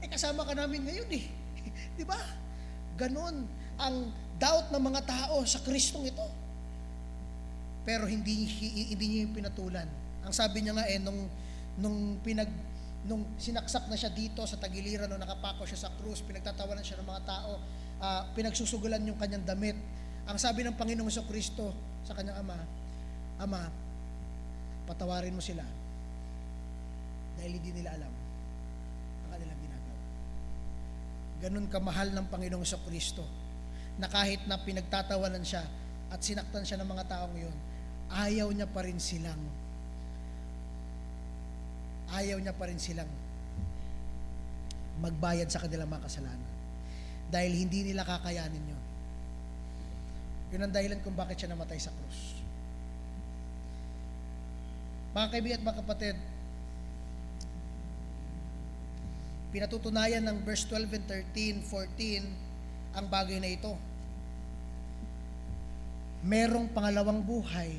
Kasama ka namin ngayon eh. Di ba? Ganon ang doubt ng mga tao sa Kristong ito. Pero hindi niya yung pinatulan. Ang sabi niya nga nung sinaksak na siya dito sa tagiliran, nung nakapako siya sa krus, pinagtatawanan siya ng mga tao, pinagsusugulan yung kanyang damit. Ang sabi ng Panginoong Kristo sa kanyang Ama, patawarin mo sila dahil hindi nila alam ang kanilang ginagawa. Ganun kamahal ng Panginoong Kristo na kahit na pinagtatawanan siya at sinaktan siya ng mga taong yun, ayaw niya pa rin silang magbayad sa kanilang mga kasalanan dahil hindi nila kakayanin yun. Yun ang dahilan kung bakit siya namatay sa krus. Mga kaibigan at mga kapatid, pinatutunayan ng verse 12 and 13, 14 ang bagay na ito. Merong pangalawang buhay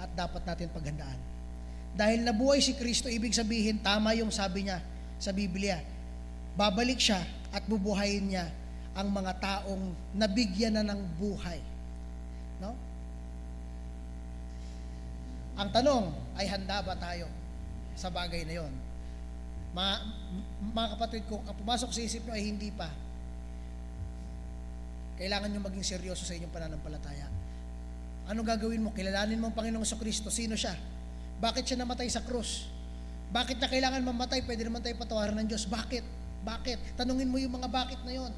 at dapat natin paghandaan. Dahil nabuhay si Kristo, ibig sabihin, tama yung sabi niya sa Biblia. Babalik siya at bubuhayin niya ang mga taong nabigyan na ng buhay. No? Ang tanong ay, handa ba tayo sa bagay na yon? Mga kapatid, kung ang pumasok sa isip nyo ay hindi pa, kailangan nyo maging seryoso sa inyong pananampalataya. Anong gagawin mo? Kilalanin mo ang Panginoong Kristo. Sino siya? Bakit siya namatay sa krus? Bakit na kailangan mamatay? Pwede naman tayo patawaran ng Diyos. Bakit? Tanungin mo yung mga bakit na yon.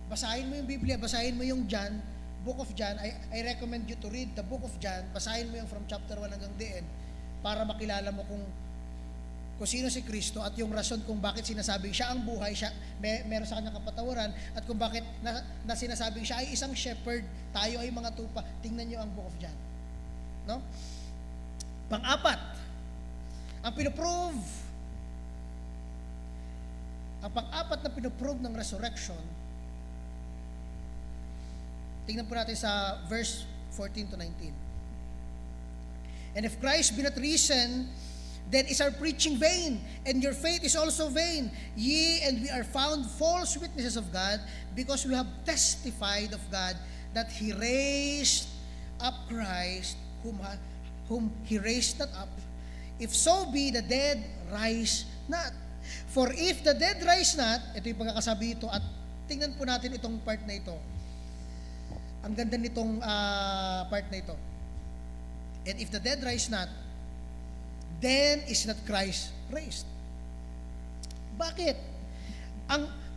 Basahin mo yung Biblia, basahin mo yung John, Book of John. I recommend you to read the Book of John. Basahin mo yung from chapter 1 hanggang the end para makilala mo kung sino si Kristo at yung rason kung bakit sinasabing siya ang buhay, siya meron sa kanyang kapatawaran, at kung bakit na sinasabing siya ay isang shepherd, tayo ay mga tupa. Tingnan niyo ang Book of John. No? Pang-apat, ang pang-apat na pinoprove ng resurrection, tingnan po natin sa verse 14 to 19. And if Christ be not risen, then is our preaching vain, and your faith is also vain. Ye and we are found false witnesses of God, because we have testified of God that He raised up Christ, whom He raised not up. If so be the dead rise not. For if the dead rise not, ito yung pagkakasabi ito, at tingnan po natin itong part na ito. Ang ganda nitong part na ito. And if the dead rise not, then is not Christ raised. Bakit?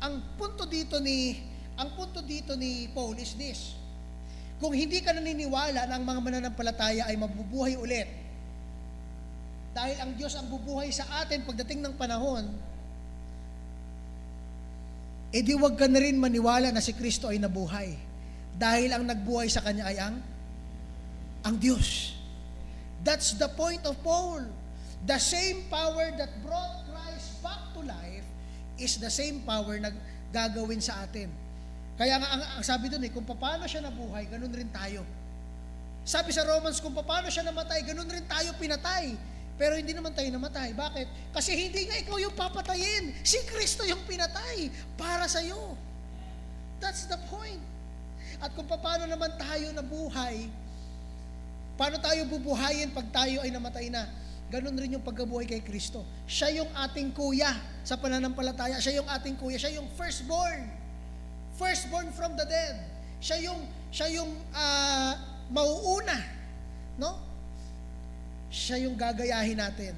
Ang punto dito ni Paul is this. Kung hindi ka naniniwala na ang mga mananampalataya ay mabubuhay ulit, dahil ang Diyos ang bubuhay sa atin pagdating ng panahon, edi wag ka na rin maniwala na si Kristo ay nabuhay. Dahil ang nagbuhay sa Kanya ay ang Diyos. That's the point of Paul. The same power that brought Christ back to life is the same power na gagawin sa atin. Kaya nga ang sabi doon kung paano siya nabuhay, ganun rin tayo. Sabi sa Romans, kung paano siya namatay, ganun rin tayo pinatay. Pero hindi naman tayo namatay. Bakit? Kasi hindi nga ikaw yung papatayin. Si Kristo yung pinatay para sa iyo. That's the point. At kung paano naman tayo nabuhay, paano tayo bubuhayin pag tayo ay namatay na? Ganun rin yung pagkabuhay kay Kristo. Siya yung ating kuya sa pananampalataya. Siya yung ating kuya. Siya yung firstborn from the dead. Siya yung mauuna, no? Siya yung gagayahin natin.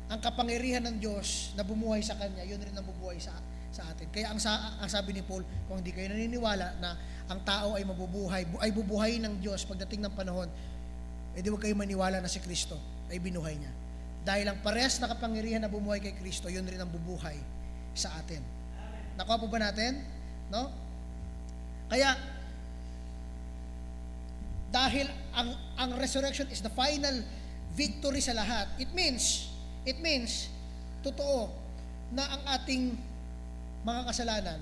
Ang kapangyarihan ng Diyos na bumuhay sa Kanya, yun rin ang bubuhay sa atin. Kaya ang sabi ni Paul, kung hindi kayo naniniwala na ang tao ay bubuhay ng Diyos pagdating ng panahon, edi huwag kayo maniwala na si Kristo ay binuhay niya. Dahil ang parehas na kapangyarihan na bumuhay kay Kristo, yun rin ang bubuhay sa atin. Nakuha po ba natin? No? Kaya, dahil ang resurrection is the final victory sa lahat, it means, totoo, na ang ating mga kasalanan,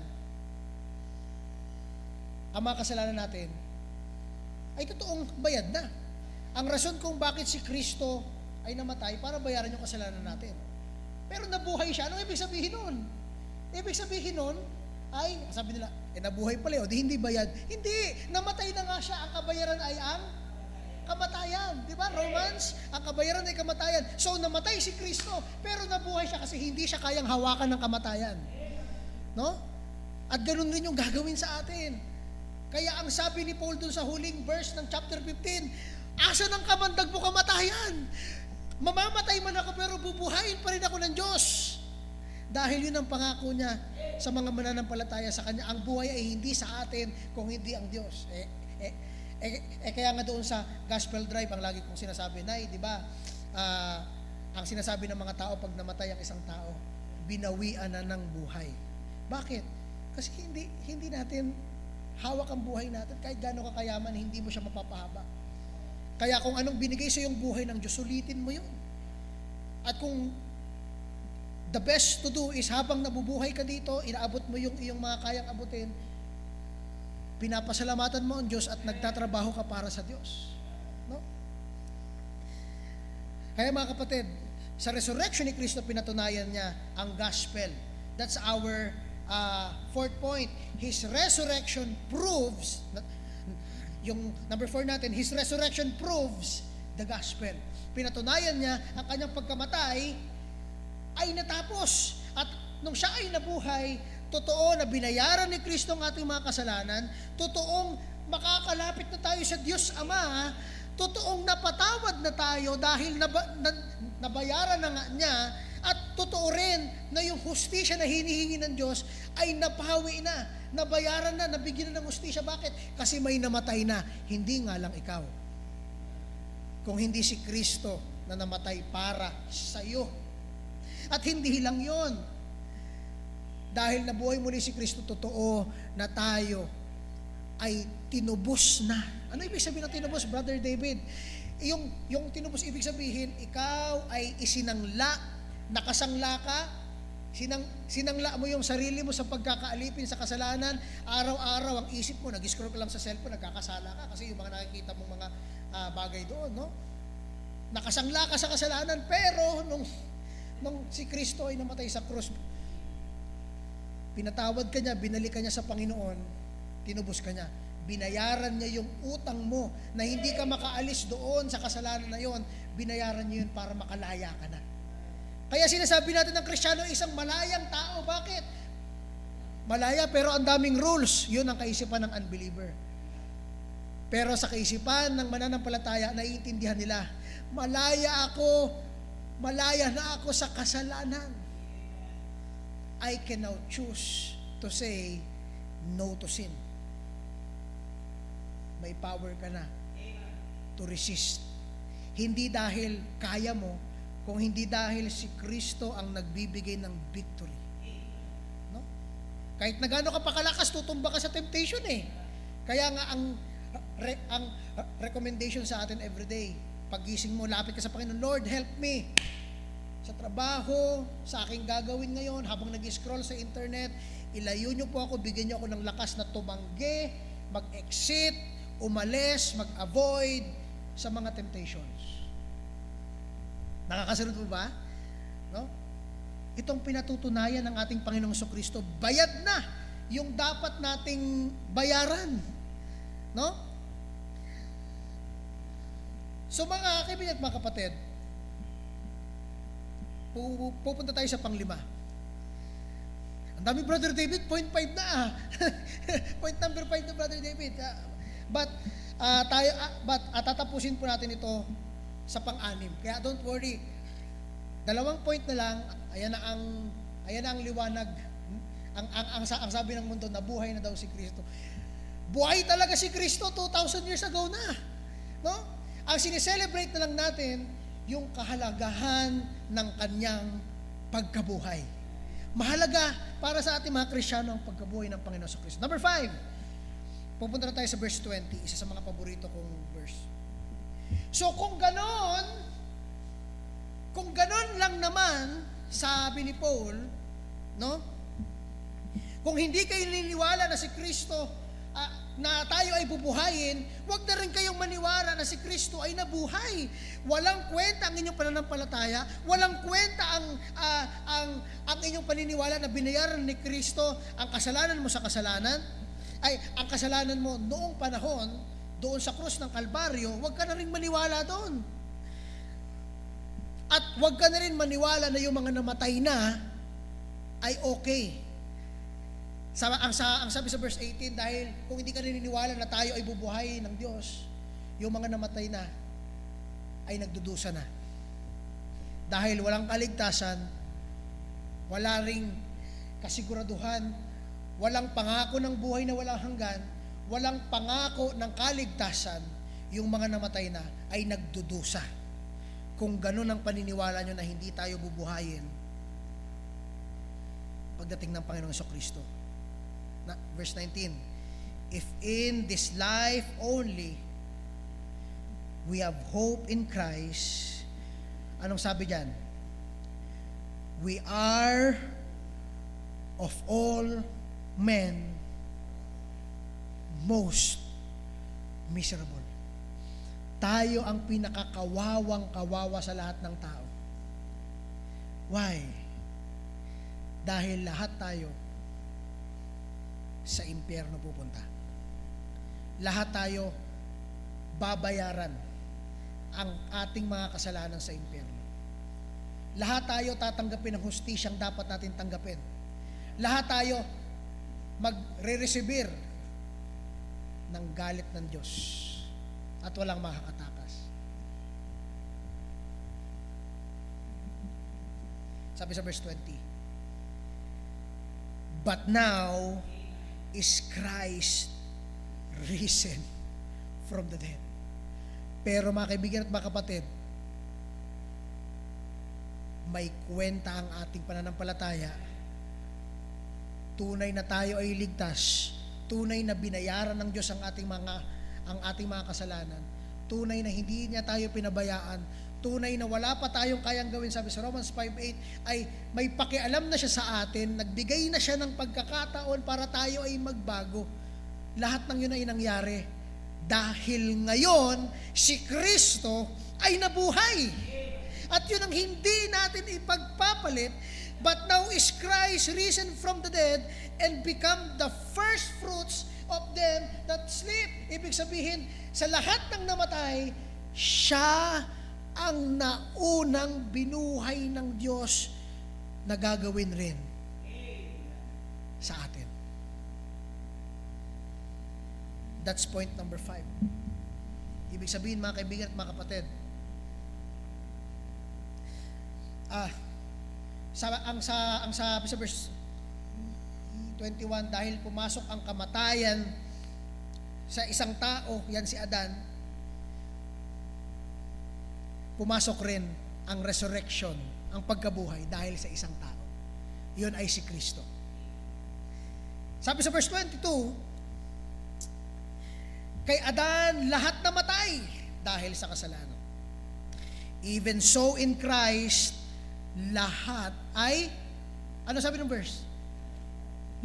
ang mga kasalanan natin, ay totoong bayad na. Ang rason kung bakit si Kristo ay namatay, para bayaran yung kasalanan natin. Pero nabuhay siya. Ano ibig sabihin nun? Ibig sabihin nun, ay, sabi nila, nabuhay pala, di hindi bayad. Hindi, namatay na nga siya. Ang kabayaran ay ang kamatayan. Di ba? Romans, ang kabayaran ay kamatayan. So, namatay si Kristo, pero nabuhay siya kasi hindi siya kayang hawakan ng kamatayan. No? At ganun rin yung gagawin sa atin. Kaya ang sabi ni Paul dun sa huling verse ng chapter 15, asa ng kamandag mo kamatayan? Mamamatay man ako pero bubuhayin pa rin ako ng Diyos. Dahil yun ang pangako niya sa mga mananampalataya sa Kanya. Ang buhay ay hindi sa atin kung hindi ang Diyos. Kaya nga doon sa gospel drive, ang lagi kong sinasabi, di ba, ang sinasabi ng mga tao pag namatay ang isang tao, binawian na ng buhay. Bakit? Kasi hindi natin hawak ang buhay natin. Kahit gaano kakayaman, hindi mo siya mapapahaba. Kaya kung anong binigay sa iyong buhay ng Diyos, sulitin mo yun. At kung the best to do is habang nabubuhay ka dito, inaabot mo yung iyong mga kayang abutin, pinapasalamatan mo ang Diyos at nagtatrabaho ka para sa Diyos. No? Kaya mga kapatid, sa resurrection ni Kristo, pinatunayan niya ang gospel. That's our fourth point. His resurrection proves, yung number 4 natin, His resurrection proves the gospel. Pinatunayan niya ang kanyang pagkamatay ay natapos. At nung siya ay nabuhay, totoo na binayaran ni Kristo ang ating mga kasalanan, totoong makakalapit na tayo sa Diyos Ama, totoong napatawad na tayo dahil nabayaran na nga niya, at totoo rin na yung hustisya na hinihingi ng Diyos ay napawi na, nabayaran na, nabigyan na ng hustisya. Bakit? Kasi may namatay na, hindi nga lang ikaw. Kung hindi si Kristo na namatay para sa iyo. At hindi lang yon. Dahil nabuhay muli si Kristo, totoo na tayo ay tinubos na. Ano ibig sabihin ng tinubos, Brother David? Yung tinubos, ibig sabihin, ikaw ay isinangla, nakasangla ka, sinangla mo yung sarili mo sa pagkakaalipin sa kasalanan. Araw-araw ang isip mo, nag-scroll ka lang sa cellphone, nagkakasala ka kasi yung mga nakikita mong mga bagay doon, no? Nakasangla ka sa kasalanan, pero nung si Kristo ay namatay sa krus, pinatawad ka niya, binalik ka niya sa Panginoon, tinubos ka niya. Binayaran niya yung utang mo na hindi ka makaalis doon sa kasalanan na yon. Binayaran niya yun para makalaya ka na. Kaya sinasabi natin ng Kristiyano isang malayang tao. Bakit? Malaya pero ang daming rules. Yun ang kaisipan ng unbeliever. Pero sa kaisipan ng mananampalataya, naiintindihan nila, malaya na ako sa kasalanan. I can now choose to say no to sin. May power ka na to resist. Hindi dahil kaya mo, kung hindi dahil si Kristo ang nagbibigay ng victory. No? Kahit na gaano ka pa kalakas, tutumba ka sa temptation eh. Kaya nga ang recommendation sa atin everyday, pagising mo, lapit ka sa Panginoon, Lord, help me. Sa trabaho, sa aking gagawin ngayon, habang nag-scroll sa internet, ilayo niyo po ako, bigyan niyo ako ng lakas na tumanggi, mag-exit, umalis, mag-avoid sa mga temptations. Nakakasunod po ba? No? Itong pinatutunayan ng ating Panginoong Jesucristo, bayad na yung dapat nating bayaran. No? So mga kaibigan at mga kapatid, pupunta tayo sa panglima. Ang dami, Brother David, point 5 na. Point number 5 na, Brother David. Tatapusin po natin ito sa pang-anim. Kaya don't worry. 2 point na lang, ayan na ang liwanag. Ang sabi ng mundo, nabuhay na daw si Kristo. Buhay talaga si Kristo 2,000 years ago na. No? Ang sineselebrate na lang natin, yung kahalagahan ng kanyang pagkabuhay. Mahalaga para sa ating mga Kristiyano ang pagkabuhay ng Panginoon sa Kristo. Number 5, pupunta na tayo sa verse 20, isa sa mga paborito kong verse. So kung ganon lang naman, sabi ni Paul, no? Kung hindi kayo naniniwala na si Kristo, na tayo ay bubuhayin, huwag na rin kayong maniwala na si Kristo ay nabuhay. Walang kwenta ang inyong pananampalataya, walang kwenta ang inyong paniniwala na binayaran ni Kristo ang kasalanan mo sa kasalanan, ang kasalanan mo noong panahon, doon sa krus ng Kalbaryo, huwag ka na rin maniwala doon. At huwag ka na rin maniwala na yung mga namatay na ay okay. Ang sabi sa verse 18, dahil kung hindi ka naniniwala na tayo ay bubuhay ng Diyos, yung mga namatay na ay nagdudusa na. Dahil walang kaligtasan, wala ring kasiguraduhan, walang pangako ng buhay na walang hanggan, walang pangako ng kaligtasan, yung mga namatay na ay nagdudusa. Kung ganun ang paniniwala nyo na hindi tayo bubuhayin pagdating ng Panginoong Kristo. Verse 19, if in this life only we have hope in Christ, anong sabi dyan? We are of all men most miserable. Tayo ang pinakakawawang-kawawa sa lahat ng tao. Why? Dahil lahat tayo sa impyerno pupunta. Lahat tayo babayaran ang ating mga kasalanan sa impyerno. Lahat tayo tatanggapin ang hustisyang dapat natin tanggapin. Lahat tayo magre-receive ng galit ng Diyos at walang makakatakas. Sabi sa verse 20, but now is Christ risen from the dead. Pero mga kaibigan at mga kapatid, may kwenta ang ating pananampalataya. Tunay na tayo ay ligtas. Tunay na binayaran ng Diyos ang ating mga kasalanan. Tunay na hindi niya tayo pinabayaan. Tunay na wala pa tayong kayang gawin, sabi sa Romans 5:8, ay may pakialam na siya sa atin, nagbigay na siya ng pagkakataon para tayo ay magbago. Lahat ng yun ay nangyari dahil ngayon si Kristo ay nabuhay. At yun ang hindi natin ipagpapalit, but now is Christ risen from the dead and become the first fruits of them that sleep. Ibig sabihin, sa lahat ng namatay, siya ang naunang binuhay ng Diyos na gagawin rin sa atin. That's point number 5. Ibig sabihin, mga kaibigan at mga kapatid, ang sabi sa verse 21, dahil pumasok ang kamatayan sa isang tao, yan si Adan, pumasok rin ang resurrection, ang pagkabuhay dahil sa isang tao. Yun ay si Kristo. Sabi sa verse 22, kay Adan lahat namatay dahil sa kasalanan. Even so in Christ, lahat ay, ano sabi ng verse?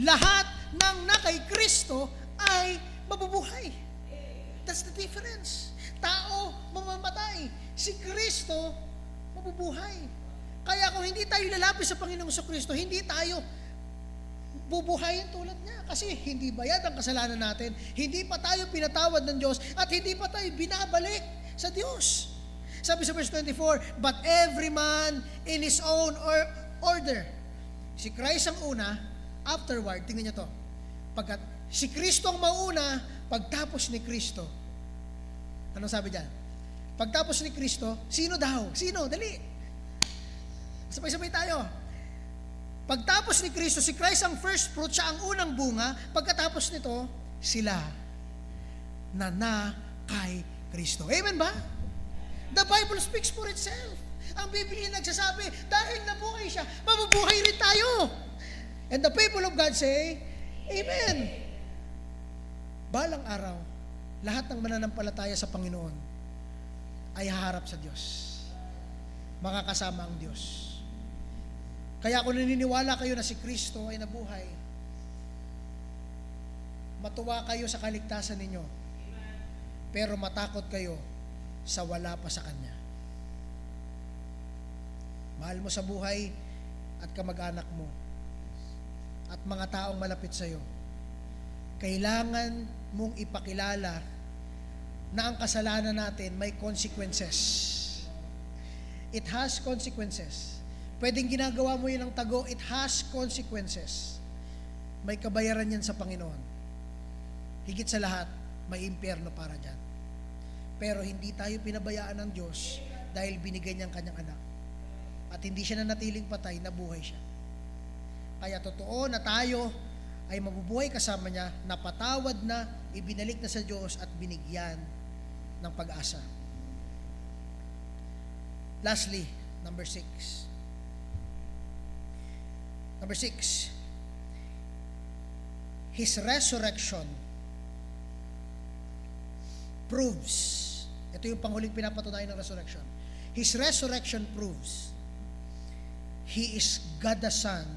Lahat ng na kay Kristo ay mabubuhay. That's the difference. Tao mamamatay, si Kristo mabubuhay. Kaya kung hindi tayo lalapit sa Panginoong Kristo, hindi tayo bubuhayin tulad niya. Kasi hindi bayad ang kasalanan natin, hindi pa tayo pinatawad ng Diyos, at hindi pa tayo binabalik sa Diyos. Sabi sa verse 24, but every man in his own order. Si Christ ang una, afterward, tingnan niyo to, Pagkat si Kristo ang mauna, pagtapos ni Kristo. Anong sabi diyan? Pagtapos ni Kristo, sino daw? Sino? Dali. Sabay-sabay tayo. Pagtapos ni Kristo, si Christ ang first fruit, siya ang unang bunga. Pagkatapos nito, sila na kay Kristo. Amen ba? The Bible speaks for itself. Ang Biblia nagsasabi, dahil nabuhay siya, mabubuhay rin tayo. And the people of God say, Amen. Balang araw, lahat ng mananampalataya sa Panginoon ay haharap sa Diyos. Makakasama ang Diyos. Kaya kung naniniwala kayo na si Kristo ay nabuhay, matuwa kayo sa kaligtasan ninyo, pero matakot kayo sa wala pa sa Kanya. Mahal mo sa buhay at kamag-anak mo at mga taong malapit sa iyo, kailangan mong ipakilala na ang kasalanan natin may consequences. It has consequences. Pwedeng ginagawa mo yun ng tago, it has consequences. May kabayaran yan sa Panginoon. Higit sa lahat, may impyerno para dyan. Pero hindi tayo pinabayaan ng Diyos dahil binigay niyang kanyang anak. At hindi siya nanatiling patay, nabuhay siya. Kaya totoo na tayo ay mabubuhay kasama niya, napatawad na, ibinalik na sa Diyos at binigyan ng pag-asa. Lastly, number 6. Number 6. His resurrection proves, ito yung panghuling pinapatunayan ng resurrection. His resurrection proves He is God the Son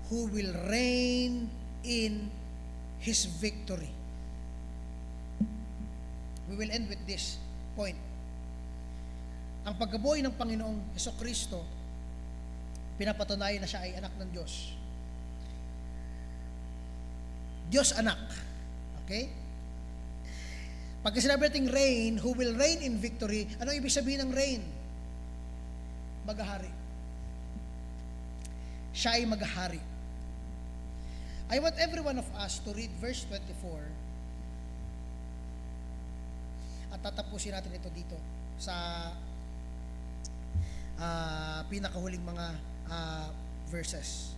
who will reign in His victory. We will end with this point. Ang pagkabuhay ng Panginoong Hesukristo, pinapatunayan na siya ay anak ng Diyos. Diyos anak. Okay? Pagka sinabi natin reign, who will reign in victory, ano ibig sabihin ng reign? Maghahari. Siya ay maghahari. I want every one of us to read verse 24 at tatapusin natin ito dito sa pinakahuling mga verses.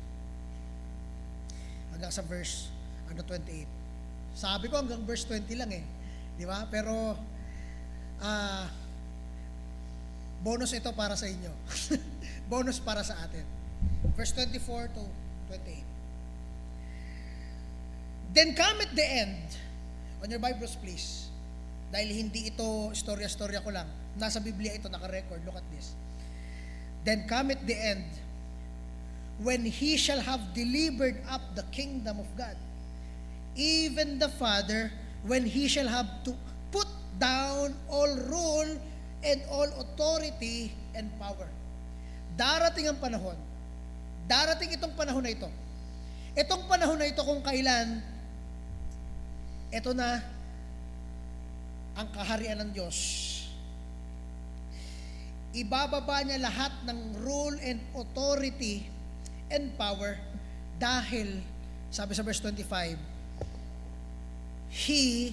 Hanggang sa verse 28. Sabi ko hanggang verse 20 lang eh. Di ba? Pero bonus ito para sa inyo. Bonus para sa atin. Verse 24 to 28. Then cometh the end. On your Bibles, please. Dahil hindi ito storya-storya ko lang. Nasa Biblia ito, naka-record. Look at this. Then cometh the end, when He shall have delivered up the kingdom of God, even the Father, when He shall have to put down all rule and all authority and power. Darating ang panahon. Darating itong panahon na ito. Itong panahon na ito kung kailan, ito na ang kaharian ng Diyos. Ibababa niya lahat ng rule and authority and power dahil, sabi sa verse 25, He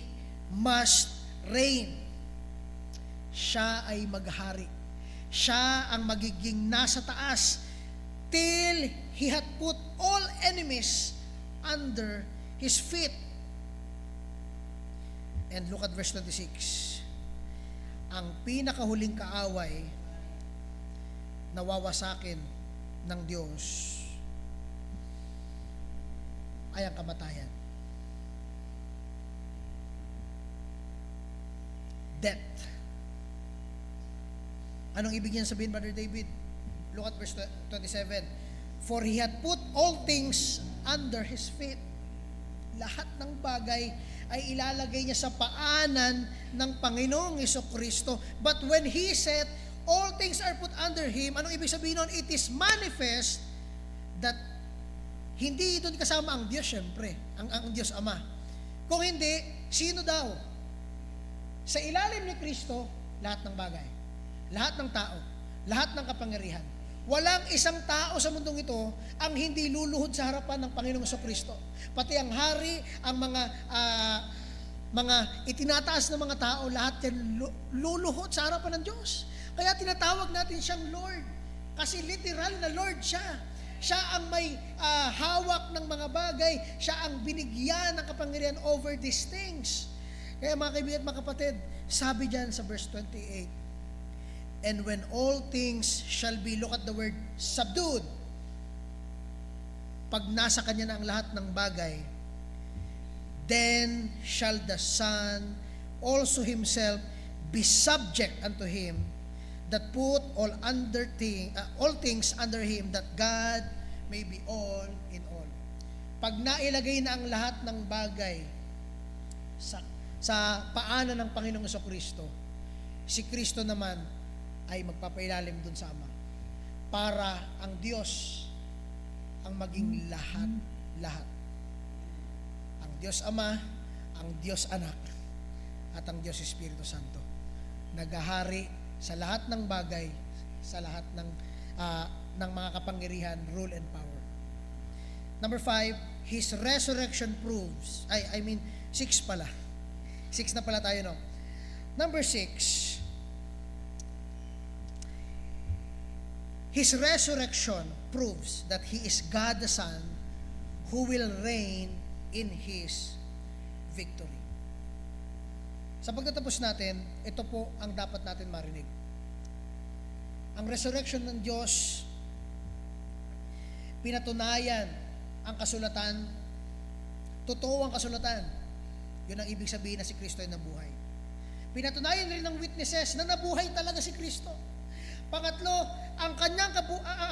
must reign. Siya ay maghari. Siya ang magiging nasa taas till He had put all enemies under His feet. And look at verse 26. Ang pinakahuling kaaway na wawasakin ng Diyos ay ang kamatayan. Death. Anong ibig niyan sabihin, Brother David? Look at verse 27. For He had put all things under His feet. Lahat ng bagay ay ilalagay niya sa paanan ng Panginoong Hesukristo. But when He said, all things are put under Him, anong ibig sabihin nun? It is manifest that hindi doon kasama ang Diyos, syempre, ang Diyos Ama. Kung hindi, sino daw? Sa ilalim ni Kristo, lahat ng bagay, lahat ng tao, lahat ng kapangyarihan. Walang isang tao sa mundong ito ang hindi luluhod sa harapan ng Panginoong Jesucristo. Pati ang hari, ang mga itinataas na mga tao, lahat yan luluhod sa harapan ng Diyos. Kaya tinatawag natin siyang Lord. Kasi literal na Lord siya. Siya ang may hawak ng mga bagay. Siya ang binigyan ng kapangyarihan over these things. Kaya mga kaibigan at mga kapatid, sabi dyan sa verse 28, and when all things shall be, look at the word, subdued. Pag nasa kanya na ang lahat ng bagay, then shall the Son also himself be subject unto him that put all things under him, that God may be all in all. Pag nailagay na ang lahat ng bagay sa paanan ng Panginoong Jesucristo, si Kristo naman ay magpapailalim dun sa Ama para ang Diyos ang maging lahat. Ang Diyos Ama, ang Diyos Anak, at ang Diyos Espiritu Santo. Naghahari sa lahat ng bagay, sa lahat ng mga kapangyarihan, rule and power. Number 5, His resurrection proves, 6 pala. 6 na pala tayo, no? Number 6, His resurrection proves that He is God the Son who will reign in His victory. Sa pagtatapos natin, ito po ang dapat natin marinig. Ang resurrection ng Diyos, pinatunayan ang kasulatan, totoo ang kasulatan. Yun ang ibig sabihin na si Kristo ay nabuhay. Pinatunayan rin ng witnesses na nabuhay talaga si Kristo. Pangatlo, ang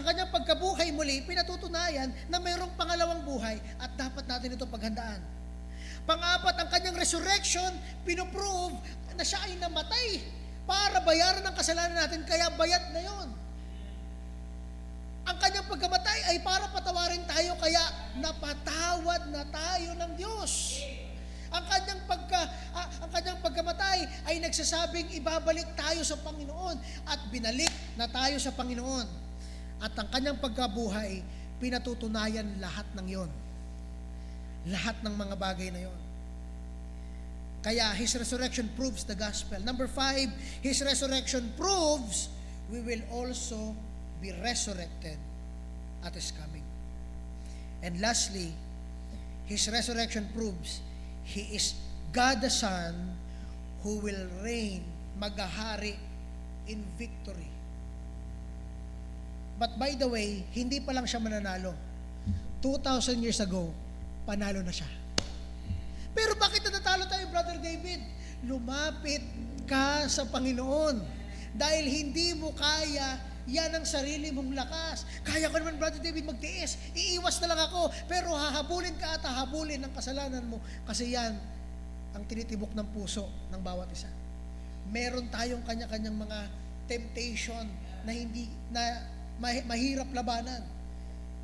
kanyang pagkabuhay muli, pinatutunayan na mayroong pangalawang buhay at dapat natin ito paghandaan. Pang-apat, ang kanyang resurrection, pinoprove na siya ay namatay para bayaran ang kasalanan natin, kaya bayad na yon. Ang kanyang pagkamatay ay para patawarin tayo, kaya napatawad na tayo ng Diyos. Ang kanyang pagkamatay ay nagsasabing ibabalik tayo sa Panginoon at binalik na tayo sa Panginoon. At ang kanyang pagkabuhay, pinatutunayan lahat ng yon. Lahat ng mga bagay na yon. Kaya His resurrection proves the gospel. Number 5, His resurrection proves we will also be resurrected at His coming. And lastly, His resurrection proves He is God the Son who will reign, maghahari in victory. But by the way, hindi pa lang siya mananalo. 2,000 years ago, panalo na siya. Pero bakit natatalo tayo, Brother David? Lumapit ka sa Panginoon. Dahil hindi mo kaya, yan ang sarili mong lakas. Kaya ko naman, Brother David, magtiis. Iiwas na lang ako. Pero hahabulin ka at hahabulin ang kasalanan mo. Kasi yan ang tinitibok ng puso ng bawat isa. Meron tayong kanya-kanyang mga temptation na mahirap labanan.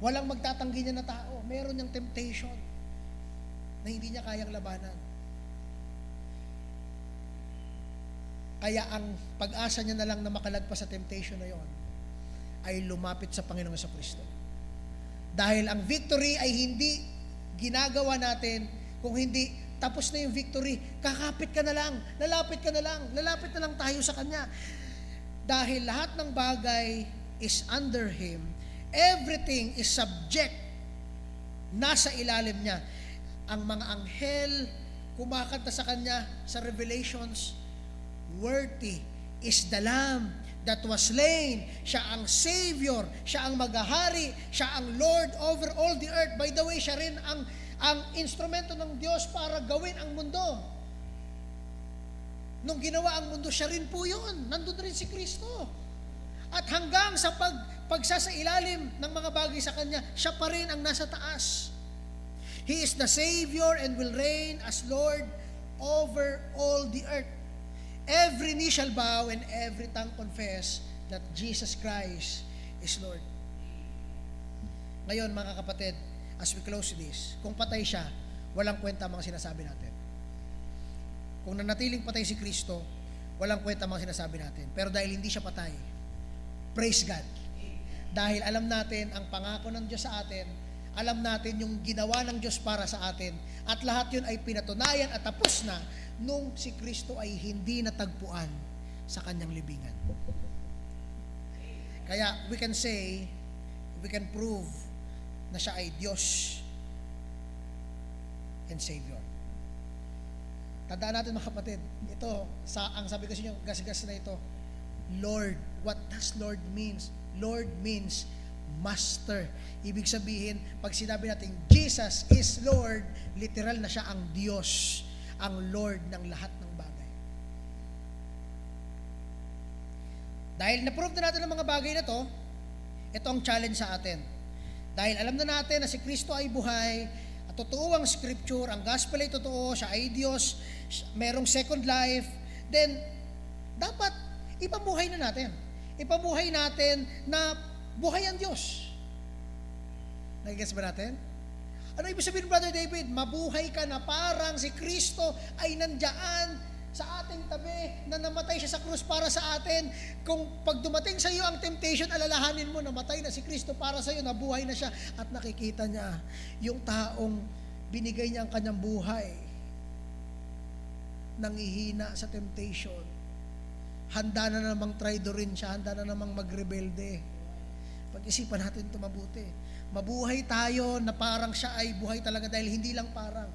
Walang magtatanggi niya na tao. Meron niyang temptation na hindi niya kayang labanan. Kaya ang pag-asa niya na lang na makalagpas sa temptation na yon ay lumapit sa Panginoong Jesucristo. Dahil ang victory ay hindi ginagawa natin kung hindi tapos na yung victory, kakapit ka na lang, lalapit na lang tayo sa Kanya. Dahil lahat ng bagay is under Him, everything is subject, nasa ilalim niya. Ang mga anghel, kumakanta sa Kanya sa Revelations, worthy is the Lamb that was slain. Siya ang Savior, siya ang maghahari, siya ang Lord over all the earth. By the way, siya rin ang instrumento ng Diyos para gawin ang mundo. Nung ginawa ang mundo, siya rin po yun. Nandun rin si Kristo. At hanggang sa pagsasailalim ng mga bagay sa Kanya, siya pa rin ang nasa taas. He is the Savior and will reign as Lord over all the earth. Every knee shall bow and every tongue confess that Jesus Christ is Lord. Ngayon, mga kapatid, as we close this, kung patay siya, walang kwenta mga sinasabi natin. Kung nanatiling patay si Kristo, walang kwenta mga sinasabi natin. Pero dahil hindi siya patay, praise God. Dahil alam natin ang pangako ng Diyos sa atin, alam natin yung ginawa ng Diyos para sa atin, at lahat yun ay pinatunayan at tapos na nung si Kristo ay hindi natagpuan sa kanyang libingan. Kaya we can say, we can prove na siya ay Diyos and Savior. Tandaan natin mga kapatid, ito, ang sabi ko sa inyo, gasgas na ito, Lord. What does Lord means? Lord means Master. Ibig sabihin, pag sinabi natin Jesus is Lord, literal na siya ang Diyos, ang Lord ng lahat ng bagay. Dahil na-prove na natin ang mga bagay na to, ito ang challenge sa atin. Dahil alam na natin na si Kristo ay buhay, at totoo ang scripture, ang gospel ay totoo, siya ay Diyos, merong second life, then dapat ipabuhay na natin. Ipabuhay natin na buhay ang Diyos. Nagigets ba natin? Ano ibig sabihin, Brother David? Mabuhay ka na parang si Kristo ay nandiyan sa ating tabi, na namatay siya sa krus para sa atin. Kung pag dumating sa iyo ang temptation, alalahanin mo, namatay na si Kristo para sa iyo, nabuhay na siya, at nakikita niya yung taong binigay niya ang kanyang buhay, nangihina sa temptation. Handa na namang traidorin siya, handa na namang magrebelde. Pag-isipan natin ito mabuti. Mabuhay tayo na parang siya ay buhay talaga, dahil hindi lang parang,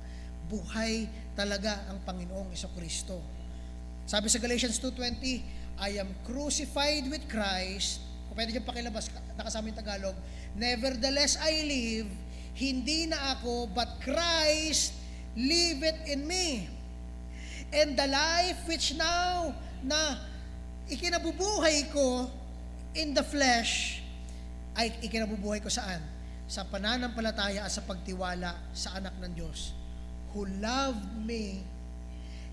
buhay talaga ang Panginoong Jesucristo. Sabi sa Galatians 2:20, I am crucified with Christ. Kung pwede dyan pakilabas, nakasama yung Tagalog. Nevertheless I live, hindi na ako, but Christ liveth in me. And the life which now na ikinabubuhay ko in the flesh, ay ikinabubuhay ko saan? Sa pananampalataya at sa pagtiwala sa anak ng Diyos, who loved me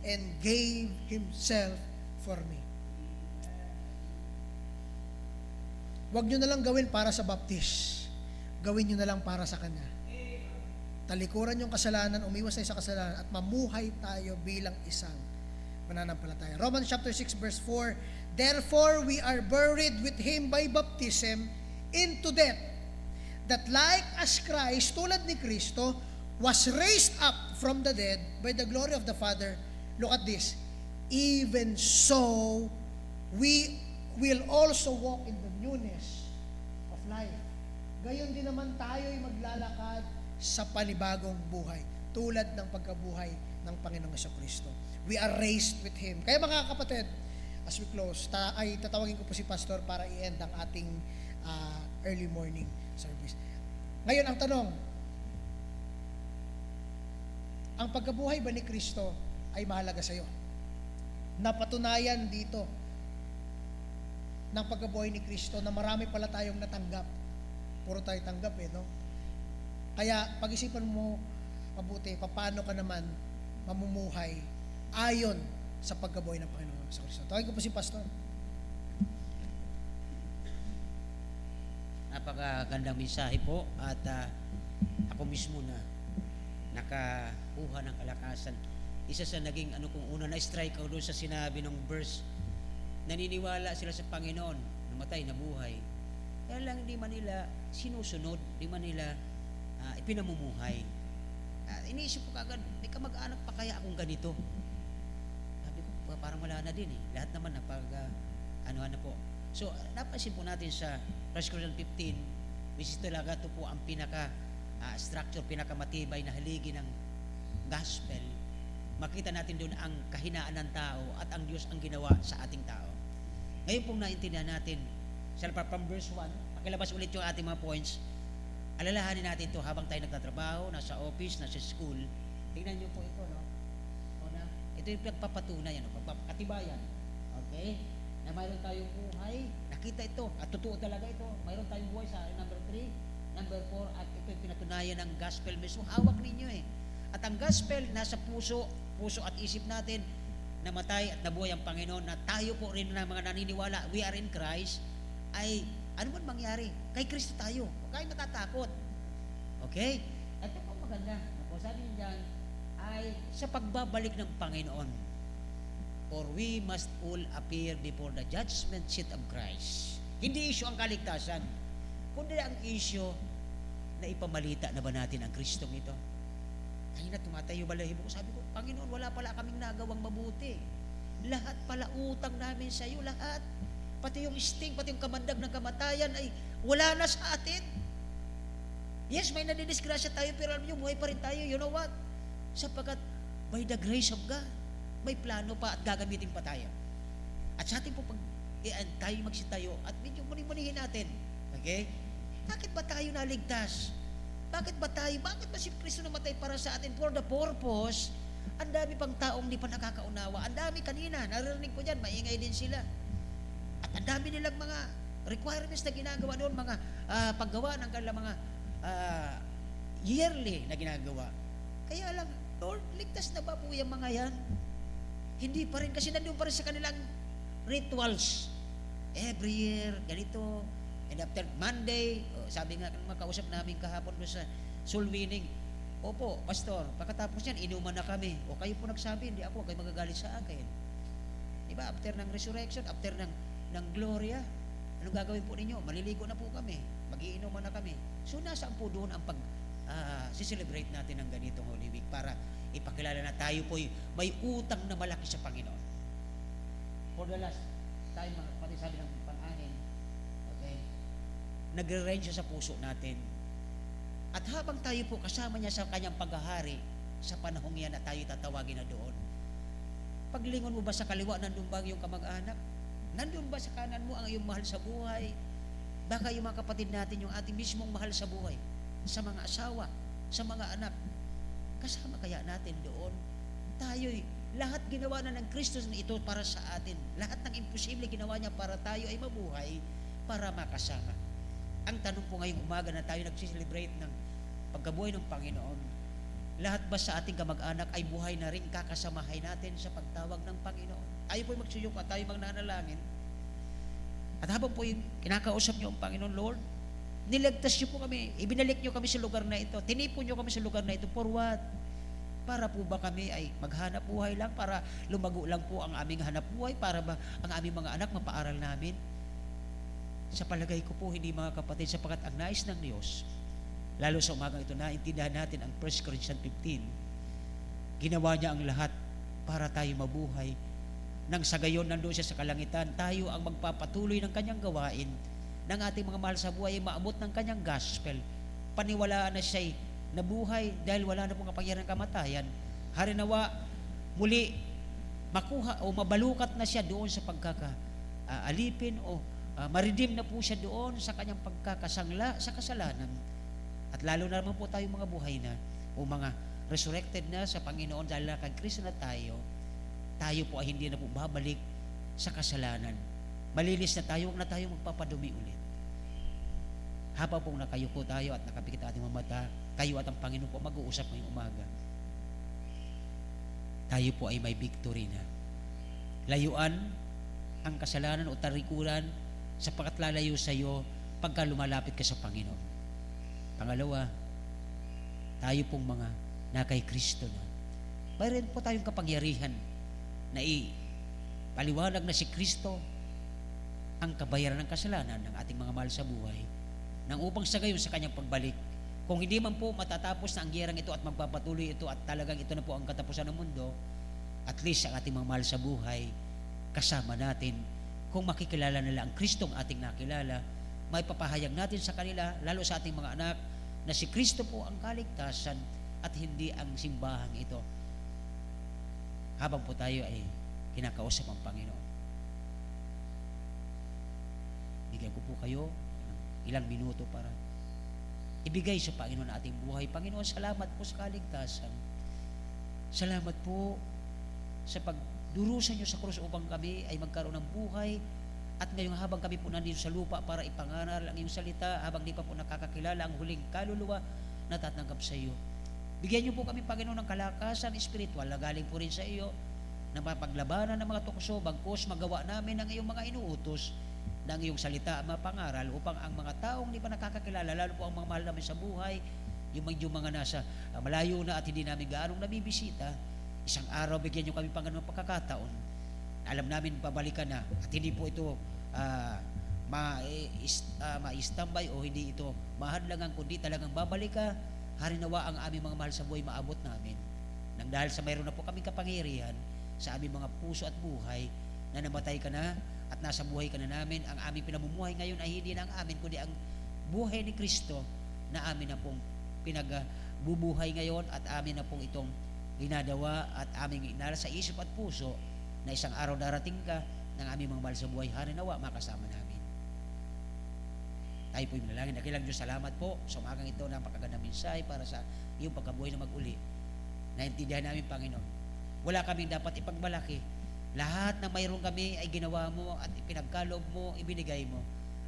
and gave Himself for me. Huwag nyo na lang gawin para sa baptist. Gawin nyo na lang para sa Kanya. Talikuran yung kasalanan, umiwas tayo sa kasalanan, at mamuhay tayo bilang isang mananampalataya. Romans chapter 6 verse 4, therefore we are buried with Him by baptism into death, that like as Christ, tulad ni Kristo, was raised up from the dead by the glory of the Father. Look at this. Even so, we will also walk in the newness of life. Gayon din naman tayo ay maglalakad sa panibagong buhay, tulad ng pagkabuhay ng Panginoong Jesucristo. We are raised with Him. Kaya mga kapatid, as we close, ay tatawagin ko po si Pastor para i-end ang ating early morning service. Ngayon, ang tanong, ang pagkabuhay ba ni Kristo ay mahalaga sa iyo? Napatunayan dito ng pagkabuhay ni Kristo na marami pala tayong natanggap. Puro tayo tanggap no? Kaya pag-isipan mo mabuti, paano ka naman mamumuhay ayon sa pagkabuhay ng Panginoon sa Kristo. Tawagin ko po si Pastor. Napakagandang mensahe po, at ako mismo na nakakuha ng kalakasan. Isa sa naging kung una na-strike ako doon sa sinabi ng verse, naniniwala sila sa Panginoon, namatay, nabuhay. Kaya lang hindi man nila sinusunod, hindi man nila ipinamumuhay. Iniisip ko kagad, may kamag-anak pa kaya akong ganito? Sabi ko, parang wala na din eh. Lahat naman na ano po. So, napansin po natin sa 1 Corinthians 15, which is talaga ito po ang structure, pinakamatibay na haligi ng gospel. Makita natin doon ang kahinaan ng tao at ang Diyos ang ginawa sa ating tao. Ngayon pong naintindihan natin, from verse 1, pakilabas ulit yung ating mga points. Alalahanin natin ito habang tayo nagtatrabaho, nasa office, nasa school. Tingnan niyo po ito, no? Ito yung pagpapatunay, pagpapakatibayan. Okay? Na mayroon tayong buhay, nakita ito, at totoo talaga ito. Mayroon tayong buhay sa number 3, number 4, at ito yung pinatunayan ng gospel mismo. Hawak ninyo eh. At ang gospel nasa puso at isip natin, namatay at nabuhay ang Panginoon, na tayo po rin na mga naniniwala, we are in Christ, ay ano man mangyari, kay Kristo tayo. Huwag kayo matatakot. Okay? At ito po maganda. Sabi niyo dyan, ay sa pagbabalik ng Panginoon, for we must all appear before the judgment seat of Christ. Hindi issue ang kaligtasan. kundi ang isyo na ipamalita na ba natin ang Kristong ito. Ay na tumatayo balahibo ko. Sabi ko, Panginoon, wala pala kaming nagawang mabuti. Lahat pala utang namin sa iyo, lahat. Pati yung sting, pati yung kamandag ng kamatayan ay wala na sa atin. Yes, may nadidisgrasya tayo, pero alam niyo, buhay pa rin tayo. You know what? Sapagkat by the grace of God, may plano pa at gagamitin pa tayo. At sa atin po pag tayo magsitayo at medyo muni-munihin natin. Okay? Bakit ba tayo naligtas? Bakit ba si Kristo namatay para sa atin? For the purpose, ang dami pang taong di pa nakakaunawa. Ang dami kanina, naririnig ko dyan, maingay din sila. At ang dami nilang mga requirements na ginagawa doon, mga paggawa ng kanilang mga yearly na ginagawa. Kaya lang, Lord, ligtas na ba po yung mga yan? Hindi pa rin, kasi nandun pa rin sa kanilang rituals. Every year, ganito. And after Monday, sabi nga ng mga kausap namin kahapon doon sa soul winning, opo, pastor, pagkatapos yan, inuman na kami. O kayo po nagsabi, hindi ako, kayo magagalit sa akin. Diba? After ng resurrection, after ng gloria, anong gagawin po ninyo? Maliligo na po kami. Magiinuman na kami. So, nasaan po doon ang celebrate natin ng ganitong Holy Week para ipakilala na tayo po may utang na malaki sa Panginoon. For the last time, pati sabi ng pang-anin, okay, nagre-reign siya sa puso natin. At habang tayo po kasama niya sa kanyang paghahari, sa panahong yan na tayo tatawagin na doon, paglingon mo ba sa kaliwa, nandun ba ang iyong kamag-anak? Nandun ba sa kanan mo ang iyong mahal sa buhay? Baka yung mga kapatid natin, yung ating mismong mahal sa buhay, sa mga asawa, sa mga anak, kasama kaya natin doon? Tayo'y, lahat ginawa na ng Kristo na ito para sa atin. Lahat ng imposible ginawa niya para tayo ay mabuhay, para makasama. Ang tanong po ngayong umaga na tayo nagsiselebrate ng pagkabuhay ng Panginoon, lahat ba sa ating kamag-anak ay buhay na rin kakasamahay natin sa pagtawag ng Panginoon? Tayo po'y magsuyok at tayo magnanalangin. At habang po'y kinakausap niyo ang Panginoon, Lord, niligtas niyo po kami, ibinalik niyo kami sa lugar na ito, tinipon niyo kami sa lugar na ito, for what? Para po ba kami ay maghanap buhay lang, para lumago lang po ang aming hanap buhay, para ba ang aming mga anak mapaaral namin? Sa palagay ko po, hindi mga kapatid, sapagkat ang nais ng Diyos, lalo sa umagang ito, naintindihan natin ang 1 Corinthians 15, ginawa niya ang lahat para tayo mabuhay. Nang sa gayon, nandoon siya sa kalangitan, tayo ang magpapatuloy ng kanyang gawain, ng ating mga mahal sa buhay ay maabot ng kanyang gospel. Paniwalaan na siya'y nabuhay dahil wala na pong kapangyarihan ng kamatayan. Harinawa, muli makuha o mabalukat na siya doon sa pagkakaalipin o maridim na po siya doon sa kanyang pagkakasangla sa kasalanan. At lalo na naman po tayo mga buhay na o mga resurrected na sa Panginoon dahil na kay Kristo na tayo po ay hindi na po babalik sa kasalanan. Malinis na tayo, huwag na tayo magpapadumi ulit. Habang pong nakayuko tayo at nakapikit ating mga mata, kayo at ang Panginoon po mag-uusap ngayong umaga. Tayo po ay may victory na. Layuan ang kasalanan o tarikuran sapagkat lalayo sa iyo pagka lumalapit ka sa Panginoon. Pangalawa, tayo pong mga nakay Kristo na. Mayroon po tayong kapangyarihan na paliwanag na si Kristo ang kabayaran ng kasalanan ng ating mga mahal sa buhay nang upang sa gayon sa kanyang pagbalik. Kung hindi man po matatapos na ang giyerang ito at magpapatuloy ito at talagang ito na po ang katapusan ng mundo, at least ang ating mga mahal sa buhay, kasama natin. Kung makikilala nila ang Kristong ating nakilala, may papahayag natin sa kanila, lalo sa ating mga anak, na si Kristo po ang kaligtasan at hindi ang simbahang ito. Habang po tayo ay kinakausap ang Panginoon. Bigyan ko po kayo ng ilang minuto para ibigay sa Panginoon ating buhay. Panginoon, salamat po sa kaligtasan. Salamat po sa pagdurusa niyo sa krus upang kami ay magkaroon ng buhay. At ngayong habang kami po nandito sa lupa para ipangaral ang iyong salita, habang di pa po nakakakilala ang huling kaluluwa na tatanggap sa iyo. Bigyan niyo po kami, Panginoon, ng kalakasan espiritual na galing po rin sa iyo, na mapaglabanan ng mga tukso, bagkus magawa namin ang iyong mga inuutos ng iyong salita, mapangaral upang ang mga taong di pa nakakakilala, lalo po ang mga mahal namin sa buhay, yung mga nasa malayo na at hindi namin gaanong nabibisita, isang araw bigyan niyo kami, Panginoon, ng pagkakataon. Alam namin pabalikan na at hindi po ito ma-standby o hindi ito mahadlangan, kundi talagang babalik ka. Harinawa ang aming mga mahal sa buhay maabot namin. Nang dahil sa mayroon na po kaming kapangyarihan sa aming mga puso at buhay, na namatay ka na at nasa buhay ka na namin, ang aming pinamumuhay ngayon ay hindi na ang amin, kundi ang buhay ni Kristo na amin na pong pinagbubuhay ngayon, at amin na pong itong ginagawa at aming inala sa isip at puso na isang araw darating ka ng aming mga mahal sa buhay. Harinawa makasama namin. Tayo po'y manalangin. Dakilang Diyos, salamat po sa umagang ito, napakagandang mensahe para sa iyong pagkabuhay na mag-uli. Naintindihan namin, Panginoon, wala kaming dapat ipagmalaki. Lahat ng mayroon kami ay ginawa mo at ipinagkaloob mo, ibinigay mo.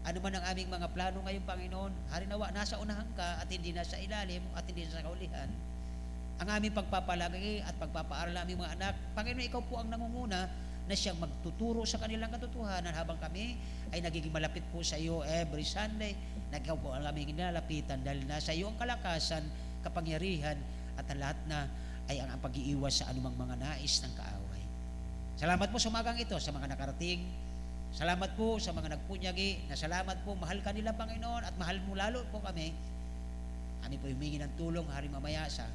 Ano man ang aming mga plano ngayon, Panginoon, harinawa, nasa unahan ka at hindi nasa ilalim at hindi nasa kaulihan. Ang aming pagpapalagi at pagpapaaral ng aming mga anak, Panginoon, ikaw po ang nangunguna na siyang magtuturo sa kanilang katotohanan habang kami ay nagiging malapit po sa iyo every Sunday. Ikaw po ang aming inalapitan dahil nasa iyo ang kalakasan, kapangyarihan, at ang lahat na ay ang pag-iiwas sa anumang mga nais ng kaaway. Salamat po sa umagang ito sa mga nakarating. Salamat po sa mga nagpunyagi, na salamat po, mahal ka nila, Panginoon, at mahal mo lalo po kami. Kami po humingi ng tulong hari mamaya sa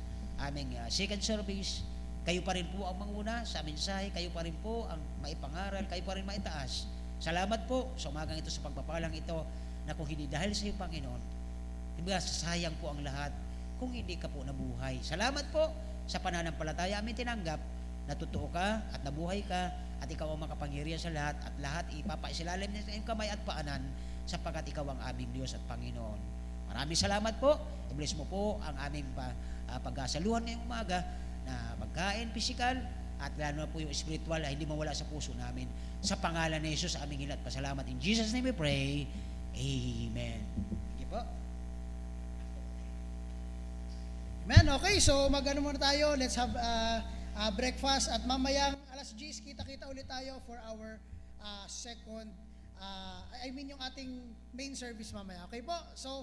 aming second service. Kayo pa rin po ang manguna sa mensahe, kayo pa rin po ang maipangaral, kayo pa rin maitaas. Salamat po sa umagang ito, sa pagpapalang ito, na kung hindi dahil sa iyo, Panginoon, sasayang po ang lahat kung hindi ka po nabuhay. Salamat po sa pananampalataya amin tinanggap na totoo ka at nabuhay ka, at ikaw ang makapangyarihan sa lahat, at lahat ipapaisilalim niya sa iyong kamay at paanan, sapagkat ikaw ang aming Diyos at Panginoon. Maraming salamat po. I-bless mo po ang aming pagkasaluhan ngayong umaga, na pagkain, pisikal, at lalo na po yung spiritual ay hindi mawala sa puso namin. Sa pangalan ni Jesus, aming hilat pasalamat. In Jesus' name we pray. Amen. Thank you po. Amen. Okay, so mag-ano muna tayo. Let's have breakfast, at mamayang alas 10 kita-kita ulit tayo for our second, yung ating main service mamaya. Okay po? So,